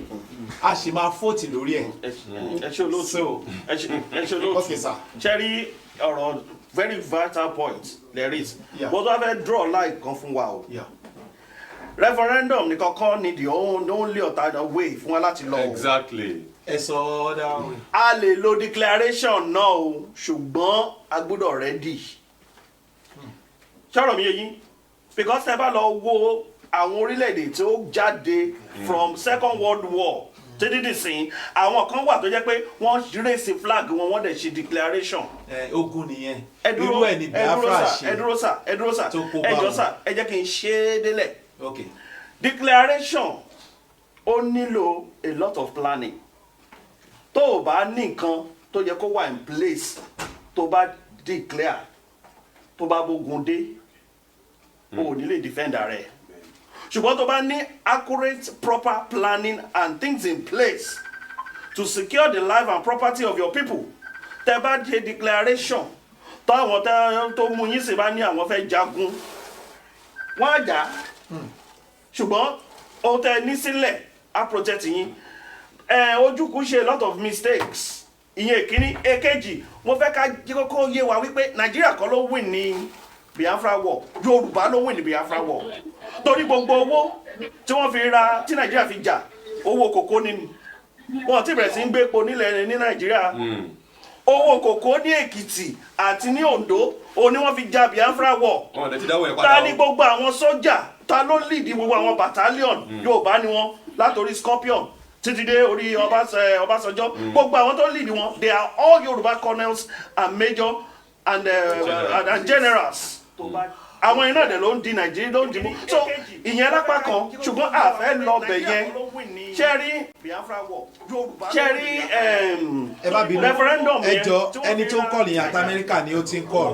a ṣì máa fòtì lórí ẹ̀. ẹ ṣe olóòtú okay sir. ṣẹ́rí ọ̀rọ̀ very vital point there is but wọ́n fẹ́ draw line kan fún wa o. referendum nìkan kọ́ ni the only alternative way fún wa láti lọ. exactly. ẹ sọ ọ́ dáhùn. a lè lo declaration náà o ṣùgbọ́n a gbọ́dọ̀ ready. ṣọ́rọ̀ mi yé yín because ẹ bá lọ wo àwọn orílẹ̀-èdè tó jáde from second world war títí dìsín àwọn kan wà tó jẹ́ pé wọ́n raise flag wọn wọ́n dẹ̀ ṣe declaration. ogun nìyẹn irú ẹ̀ ní Biafra ṣe ẹ dúró sà ẹ jọ sà ẹ jẹ́ kí n ṣe é délẹ̀. okay. declaration ó nílò a lot of planning tó o bá ní nǹkan tó yẹ kó wà in place tó bá declare tó bá bógun dé o ò ní lè defend rẹ̀ ṣùgbọ́n tó bá ní accurate proper planning and things in place to secure the life and property of your people tẹ́ bá ṣe declaration táwọn tó mú yín sì bá ní àwọn fẹ́ jagun wọ́n á jà ṣùgbọ́n ohun tẹ́ ní sílẹ̀ á protect yín ojúkú ṣe a lot of mistakes ìyẹn ìkíní èkejì mo fẹ́ ká kókó yé wa wípé Nàìjíríà kọ́ ló win ní Biafra war Yorùbá ló win ní Biafra war torí gbogbo owó tí wọ́n fi ra tí Nàìjíríà fi jà owó kòkó ni wọ́n ti bẹ̀rẹ̀ sí ń gbé epo nílẹ̀ ní Nàìjíríà owó kòkó ní Èkìtì àti ní Oǹdó òun ni wọ́n fi jà Biafra war ta ni gbogbo àwọn sójà ta ló lead gbogbo àwọn battalion Yorùbá ni wọ́n látòrí Scorpion títí dé orí Ọbásanjọ́ gbogbo àwọn tó lead wọn they are all Yorùbá colonels and major and generals àwọn iná dẹ̀ ló ń di Nàìjíríà ló ń dìbò so ìyẹn lápá kan ṣùgbọ́n àfẹ́ lọ bẹ̀ yẹn ṣẹ́rí referendum yẹn ẹjọ ẹni tó ń kọ́ nìyẹn àti Amẹ́ríkà ni ó ti ń kọ́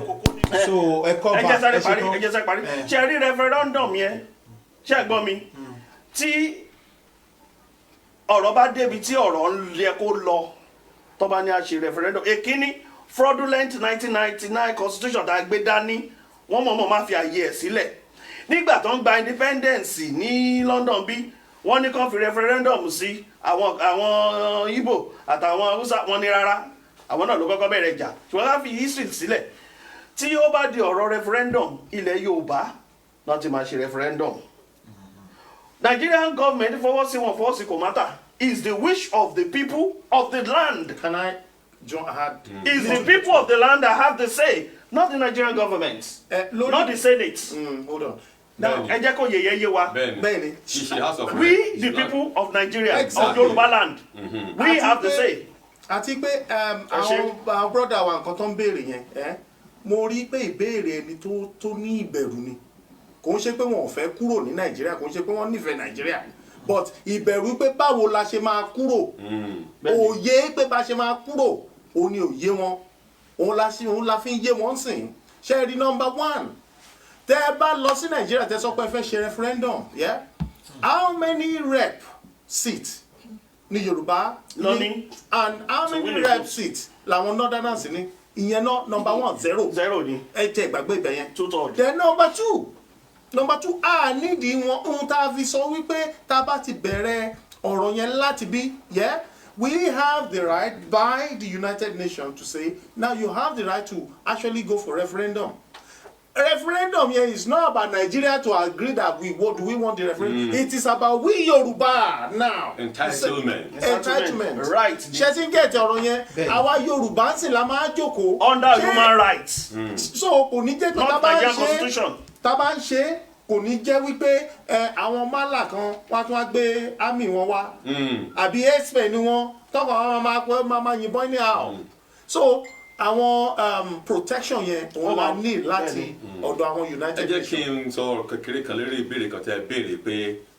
so ẹ kọ́ bá ẹ ṣe tán ẹ jẹ́ sáré parí ṣẹ́rí referendum yẹn ṣẹ́gbọ́n mi tí ọ̀rọ̀ bá débi tí ọ̀rọ̀ ń yẹ kó lọ tó bá ní a ṣe referendum èkíní fraudulent 1999 constitution tá a gbé dání wọ́n mọ̀ọ́mọ̀ máa fi àyè ẹ̀ sílẹ̀ nígbà tó ń gba independence ní London bí wọ́n ní kàn fi referendum sí àwọn Igbo àtàwọn Hausa wọn ní rárá àwọn náà ló kọ́kọ́ bẹ̀rẹ̀ jà ṣùgbọ́n ká fi history sílẹ̀ tí ó bá di ọ̀rọ̀ referendum ilẹ̀ Yorùbá náà ti máa ṣe referendum Nigerian government fọwọ́ sí wọn fọwọ́ sí kò mátà is the wish of the people of the land. Can I add? Is the people of the land that have the say, not the Nigerian government, not the Senate. Hold on. Now, ẹ jẹ́ kó yeye wa. Bẹ́ẹ̀ni. We, the people of Nigeria, of Yoruba land, we have the say. Àti pé àwọn brother wa nǹkan tó ń béèrè yẹn mo rí pé ìbéèrè ẹni tó ní ìbẹ̀rù ni kò ń ṣe pé wọn ò fẹ́ kúrò ní Nàìjíríà kò ń ṣe pé wọ́n nífẹ̀ẹ́ Nàìjíríà but ìbẹ̀rù pé báwo la ṣe máa kúrò òye pé bá ṣe máa kúrò òun ni òye wọn òun la fi ń yé wọn sìn ṣe rí number one tẹ́ ẹ bá lọ sí Nàìjíríà tẹ́ sọ pé ẹ fẹ́ ṣe referendum how many rep seats ní Yorùbá ní and how many rep seats làwọn northerners ní ìyẹn náà number one zero ni ẹ tẹ ìgbàgbé ibẹ̀ yẹn then number two a nídìí wọn ohun tá a fi sọ wípé tá a bá ti bẹ̀rẹ̀ ọ̀rọ̀ yẹn láti bí we have the right by the United Nations to say now you have the right to actually go for referendum. Referendum here is not about Nigeria to agree that we want the referendum. It is about we Yoruba now. Entitlement. Right. Ṣé ti ń gẹ̀ẹ́tì ọ̀rọ̀ yẹn? Àwa Yorùbá sì la máa jókòó. Under human rights. So kò ní jẹ́ pé tá bá ń ṣe kò ní jẹ́ wípé àwọn málà kan wá tún wá gbé army wọn wá. Àbí expert ni wọn tọkọ wọn máa yìnbọn ní àwọn. So àwọn protection yẹn òun la ní láti ọ̀dọ̀ àwọn United Nations. ẹ jẹ́ kí n sọ kékeré kan lórí ìbéèrè kan tẹ́ béèrè pé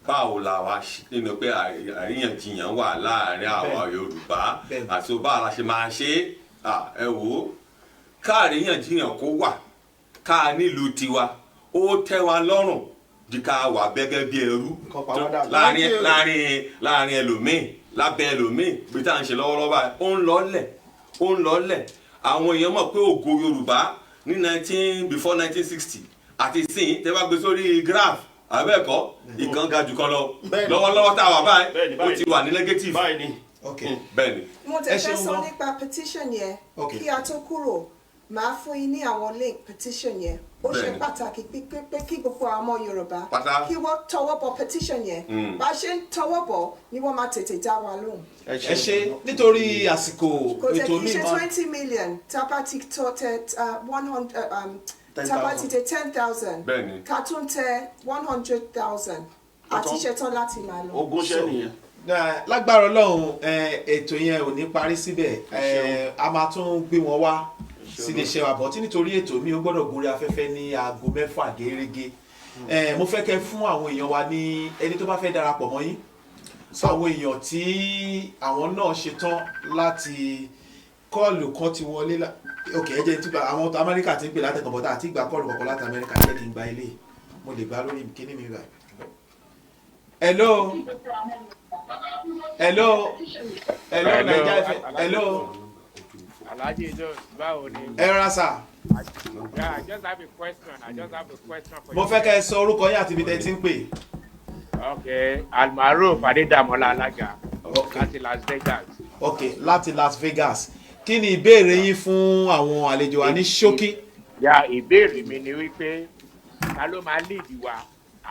báwo la wá nínú pé àríyànjiyàn wà láàrin àwa Yorùbá àti báwo la ṣe máa ṣe ẹ wò ó káàríyànjiyàn kó wà ká nílùú tiwa ó tẹ́ wa lọ́rùn di ká wà gẹ́gẹ́ bí ẹrú láàrin ẹlòmíì lábẹ́ ẹlòmíì bí tá à ń ṣe lọ́wọ́lọ́wọ́ báyìí ó ń lọ́lẹ̀ àwọn èèyàn mọ̀ pé ògo Yorùbá ní before 1960 àti sin tẹ́ bá gbé sórí graph àbẹ́ẹ̀kọ́ ìkan ga jù kan lọ lọ́wọ́lọ́wọ́ tá a wà báyìí ó ti wà ní negative bẹ́ẹ̀ni. mo tẹ̀ fẹ́ sọ nípa petition yẹn kí a tó kúrò màá fún yín ní àwọn link petition yẹn ó ṣe pàtàkì pé kí gbogbo àwọn ọmọ Yorùbá kí wọ́n tọwọ́ bọ̀ petition yẹn bá ṣe ń tọwọ́ bọ̀ ni wọ́n máa tètè dá wa lóhùn. ẹ ṣe nítorí àsìkò ètò mi kò tẹ̀ kí ṣe 20 million tábà ti tọ́ tẹ 100 tábà ti tẹ 10,000 ká tún tẹ 100,000 àti ṣetán láti máa lọ. ogún ṣẹ́ nìyẹn. lágbára Ọlọ́run ètò yẹn ò ní parí síbẹ̀ a máa tún gbé wọn wá sí iléeṣẹ́ wa bọ̀ tí nítorí ètò mi ó gbọ́dọ̀ gúnrí afẹ́fẹ́ ní aago 6 gẹ́gẹ́ mo fẹ́ kẹ́ fún àwọn èèyàn wa ní ẹni tó bá fẹ́ darapọ̀ mọ́ yín àwọn èèyàn tí àwọn náà ṣetán láti kọ́ọ̀lù kan ti wọlé ok ẹ jẹ́ nípa àwọn Amẹ́ríkà ti ń pè látẹ̀kọ̀ bọ́tà àti ìgbà kọ́ọ̀lù kọ̀ọ̀kan láti Amẹ́ríkà jẹ́ kí n gba ilé mo lè gbá lórí kíní mi báyìí. hello naija fm hello. Alhaji Jones, báwo ni? ẹ rà sà. Yeah, I just have a question for you. mo fẹ́ kẹ́ ẹ sọ orúkọ yín àti ibi tẹ́ ti ń pè. Okay, Almaroof Adédàmọ́lá Alága láti Las Vegas. Okay, láti Las Vegas. Kí ni ìbéèrè yín fún àwọn àlejò wa ní ṣókí? Ya ìbéèrè mi ni wípé ta ló máa lead wa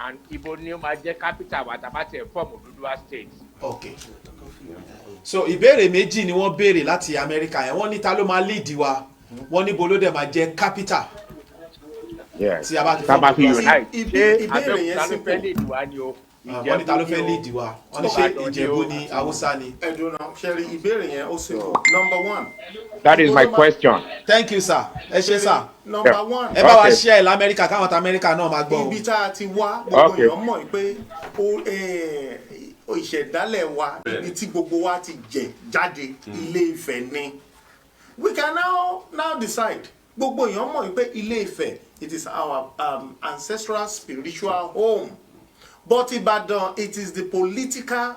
and ibo ni ó máa jẹ́ capital wa tàbá tẹ̀ fọ́ọ̀mù Odùduwà state. Okay. So ìbéèrè méjì ni wọ́n béèrè láti Amẹ́ríkà yẹn wọ́n ní ta ló máa lead wa wọ́n ní bolo dẹ̀ máa jẹ́ capital. Tí a bá ti fọ́ọ̀mù unite ṣé Abẹ́òkúta ló fẹ́ lead wa ni o? Wọ́n ní ta ló fẹ́ lead wa wọ́n ní ṣé Ìjẹ̀bú ni Haúsá ni. ẹ̀dùn náà ṣẹ́rí ìbéèrè yẹn ó sì kọ́ number 1. That is my question. Thank you sir. Ẹ ṣé sir. Number 1. Ẹ bá wa share l'Amẹ́ríkà káwọn ta Amẹ́ríkà náà máa gbọ́. Ibi tá a ti wá gbogbo èèyàn mọ̀ pé ìṣẹ̀dálẹ̀ wa ibi tí gbogbo wa ti jẹ jáde Ilé Ifẹ̀ ni. We can now decide gbogbo èèyàn mọ̀ pé Ilé Ifẹ̀ it is our ancestral spiritual home. But Ibadan, it is the political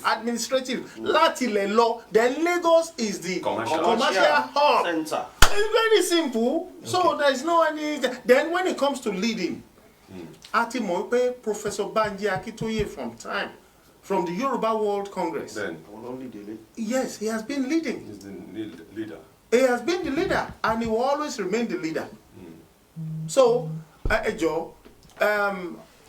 administrative. Láti ilẹ̀ lọ, then Lagos is the commercial hub. Center. It's very simple. Okay. So there is no any. Then when it comes to leading, àti mọ̀ pé Professor Banji Akintoye from the Yoruba World Congress. Yes, he has been leading. He's the leader. He has been the leader, and he will always remain the leader. So, Ejo,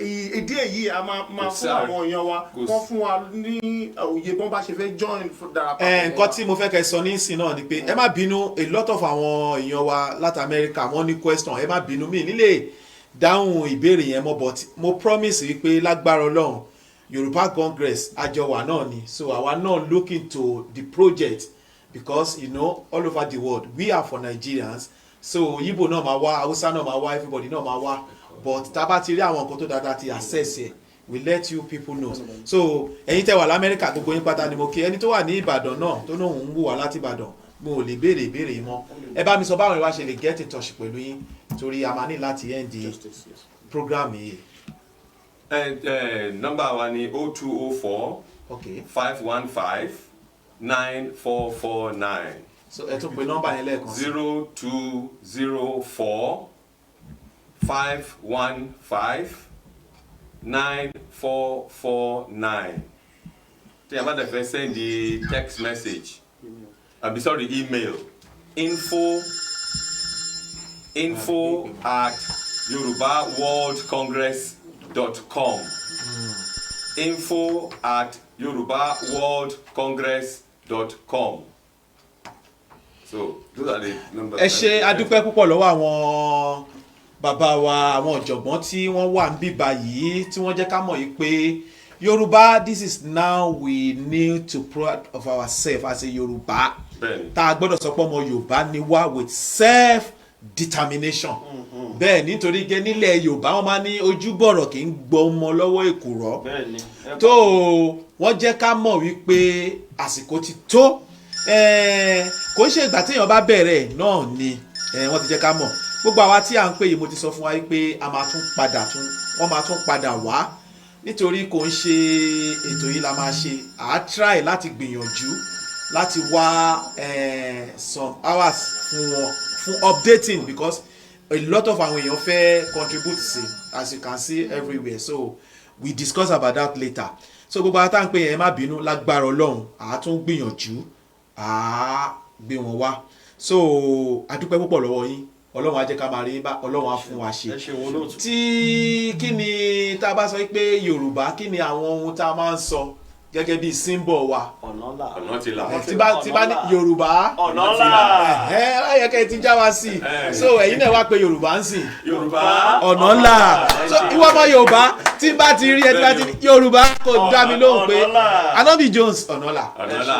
ìdí èyí a máa fún àwọn èèyàn wa wọ́n fún wa ní òye bọ́n bá ṣe fẹ́ join darapọ̀. Nǹkan tí mo fẹ́ kẹ́ sọ ní ìsìn náà ni pé ẹ má bínú a lot of àwọn èèyàn wa láti Amẹ́ríkà wọ́n ní question ẹ má bínú mi nílé dáhùn ìbéèrè yẹn mọ́ but mo promise wípé lágbára Ọlọ́run Yorùbá Congress àjọwà náà ni so àwa náà look into the project because you know all over the world we are for Nigerians so Igbo náà máa wá Hausa náà máa wá everybody náà máa wá but tá bá ti rí àwọn nǹkan tó dáadáa ti access ẹ we let you people know so ẹ̀yin tẹ́ wà l'Amẹ́ríkà gbogbo yín pátá ni mo kí ẹni tó wà ní Ìbàdàn náà tó náà ń wò wá láti Ìbàdàn mo ò lè béèrè ìbéèrè yìí mọ́ ẹ bá mi sọ báwọn ìwà ṣe lè get in touch pẹ̀lú yín torí a máa ní láti end program yìí. Nọ́mbà wa ni 0204 515 9449. So ẹ tún pe nọ́mbà yẹn lẹ́ẹ̀kan. 0204 515 9449. Tí a bá dẹ̀ fẹ́ send the text message, email info@yorubaworldcongress.com. info@yorubaworldcongress.com. So those are the numbers. Ẹ ṣé adúpẹ́ púpọ̀ lọ́wọ́ àwọn bàbá wa àwọn ọ̀jọ̀gbọ́n tí wọ́n wà ń bíbá yìí tí wọ́n jẹ́ ká mọ̀ yìí pé Yorùbá this is now we need to proud of ourselves as a Yorùbá tá a gbọ́dọ̀ sọ pé ọmọ Yorùbá ni wá with self determination bẹ́ẹ̀ nítorí gẹ́ nílẹ̀ Yorùbá wọ́n máa ní ojúbọ̀rọ̀ kì í gbọ́ ọmọ lọ́wọ́ èkùrọ́ tó wọ́n jẹ́ ká mọ̀ wípé àsìkò ti tó kò ń ṣe ìgbà téèyàn bá bẹ̀rẹ̀ náà ni wọ́n ti jẹ́ ká mọ̀ gbogbo àwa tí à ń pè yìí mo ti sọ fún wa pé a máa tún wọ́n máa tún padà wá nítorí kò ń ṣe ètò yìí la máa ṣe try láti gbìyànjú láti wá some hours fún wọn fún updating because a lot of àwọn èèyàn fẹ́ contribute sí as you can see everywhere so we discuss about that later so gbogbo àwọn tá à ń pè yẹn má bínú lágbára Ọlọ́run àá tún gbìyànjú á gbé wọn wá so adúpẹ́ púpọ̀ lọ́wọ́ yín ọlọ́run á jẹ́ ká máa rí bá ọlọ́run á fún wa ṣe tí kí ni tá a bá sọ pé yorùbá kí ni àwọn ohun tá a máa ń sọ gẹ́gẹ́ bí símbọ̀ wa ọ̀nà ti là tí bá ní yorùbá ọ̀nà ńlá láyé kẹ́ ẹ ti já wa sí i so ẹ̀yin náà wá pé yorùbá ń sìn yorùbá ọ̀nà ńlá so ìwọ ọmọ yorùbá tí bá ti rí ẹ tí bá ti ní yorùbá kò dá mi lóhùn pé Anobi Jones ọ̀nà ńlá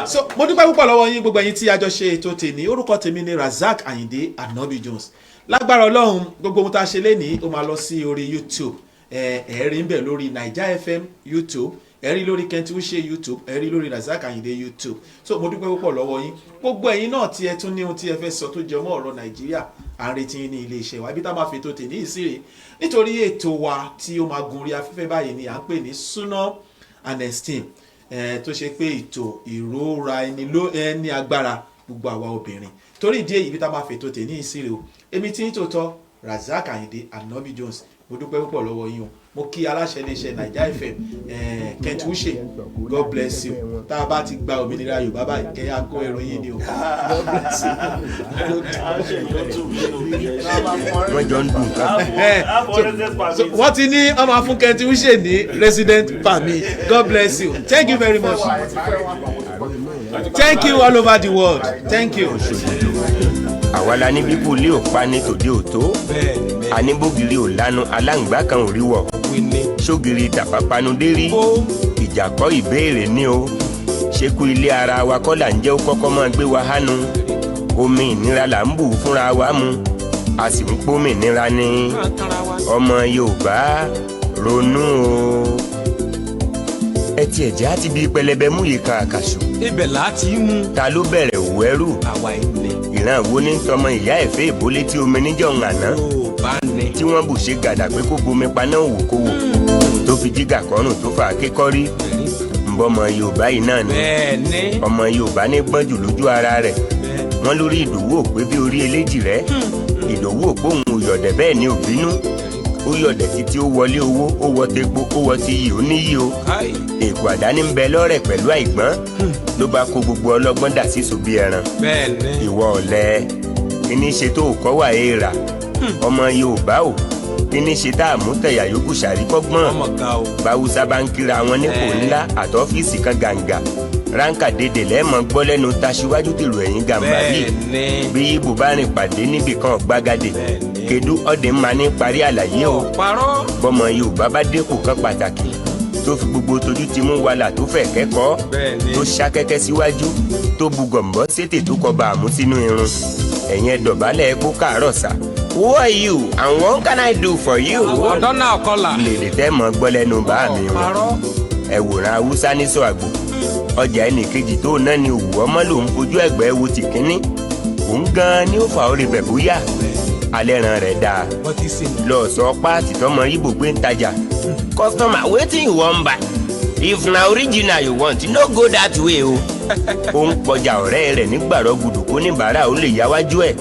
so mo dúpẹ́ púpọ̀ lọ́wọ́ yín gbogbo ẹ̀yin tí a jọ ṣe ètò tèmi orúkọ tèmi ni Razak Ayinde Anobi Jones lágbára ọlọ́run gbogbo ohun tá a ṣe lénìí ó máa lọ sí orí YouTube ẹ̀ẹ́rì ń bẹ̀ lórí Naija FM YouTube ẹ̀rí lórí Kent Wuse YouTube ẹ̀rí lórí Razak Ayinde YouTube so mo dúpẹ́ púpọ̀ lọ́wọ́ yín gbogbo ẹ̀yin náà tí ẹ tún ní ohun tí ẹ fẹ́ sọ tó jẹ mọ́ ọ̀rọ̀ Nàìjíríà à ń retí ní ilé iṣẹ́ wa ibi tá a máa fi ètò tèmi ìsírè nítorí ètò wa tí ó máa gun orí afẹ́fẹ́ báyìí ni à ń pè ní Suna and Esteem tó ṣe pé ètò ìrora ẹni agbára gbogbo àwa obìnrin torí ìdí èyí ibi tá a máa fi ètò tèmi ìsírè o èmi tí ń tòótọ́ Razak Ayinde Anobi Jones mo dúpẹ́ púpọ̀ lọ́wọ́ yín o mo kí aláṣẹ iléeṣẹ́ Naija FM Kent Wuse God bless you tá a bá ti gba òmìnira Yorùbá báyìí kẹ́ ẹ kó ìròyìn ni o God bless you. wọ́n jọ ń dùn ká. wọ́n ti ní ọmọ fún Kent Wuse ní resident permit God bless you thank you very much thank you all over the world thank you. àwa la ní bíbú ilé òpa ní tòde òtó aníbògiri ò lanu aláǹgbá kan ò rí wọ̀ sógiri tàpápanu dérí ìjàkọ́ ìbéèrè ní o ṣekú ilé ara wa kọ́ là ń jẹ́ ó kọ́kọ́ máa gbé wa hánu omi ìnira là ń bù fúnra wa mu a sì ń pómi ìnira ní ọmọ Yorùbá ronú o ẹ tiẹ̀ jẹ́ àti bí pẹlẹbẹ mú yìí kan àkàṣù ibẹ̀ láti mú ta ló bẹ̀rẹ̀ òwẹ́rù àwa ilẹ̀ ìran wo ní tọmọ ìyá ẹ̀fẹ́ ìbólé tí omi níjọ́ ń àná tí wọ́n bù ṣe gàdà pé kó bomi paná òwò kó wò tó fi jígà kọ́rùn tó fà á kékọ́rí ǹbọ ọmọ Yorùbá yìí náà ni ọmọ Yorùbá ní gbọ́njù lójú ara rẹ̀ wọ́n lórí Ìdòwú òpé bí orí eléjì rẹ̀ Ìdòwú òpó òun òyọ̀dẹ̀ bẹ́ẹ̀ ni òbínú ó yọ̀dẹ̀ títí ó wọlé owó ó wọ tepo ó wọ ti yìí ó níyì o èkó àdáni ń bẹ lọ́rẹ̀ pẹ̀lú àìgbọ́n ló bá kó gbogbo ọlọ́gbọ́n dà sí sòbí ẹran ìwọ ọ̀lẹ kíní ṣe tó kọ́ wà éèrà ọmọ Yorùbá o kíní ṣe tá a mú tẹ̀yà yòókù ṣàríkọ́gbọ́n báwùsá bá ń kíra wọn nípò ńlá àtọ́fíìsì kan gàǹgà ránkà dédè lẹ́ẹ̀mọ́ gbọ́ lẹ́nu taṣíwájú tèrò ẹ̀yìn gàmbá yìí bí ibo bá rìn pàdé níbìkan ọ̀gbagadè kedu ọ̀dẹ̀ máa ní parí àlàyé o bọ́mọ Yorùbá bá dépò kan pàtàkì tó fi gbogbo tójú ti mú wàhálà tó fẹ́ kẹ́kọ̀ọ́ tó ṣákẹ́kẹ́ síwájú tó bu gọ̀m̀bọ́ sétè tó kọ bàámú sínú irun ẹ̀yin ẹ̀dọ̀bálẹ̀ kó káàárọ̀ sà. Who are you and what can I do for you? ọ̀dọ́ náà kọ́là. lèlè tẹ́ mọ́ gbọ́ lẹ́nu bá mi wọn. ẹ̀wòrán Haúsá ní sọ àgbò ọjà ẹnì kejì tó náà ni òwú ọmọ lòún fojú ẹ̀gbẹ́ wo ti kínní òun gan-an ni ó fà ó rí bẹ̀ bóyá alẹ́ ran rẹ̀ dáa lọ sọ páàtì tọmọ ibo gbé ń tajà. Customer, wetin you wan buy? If na original you want, no go that way o. ó ń kọjá ọ̀rẹ́ rẹ̀ nígbàrọ̀ gùdù kó níbàárà ó lè yáwájú ẹ̀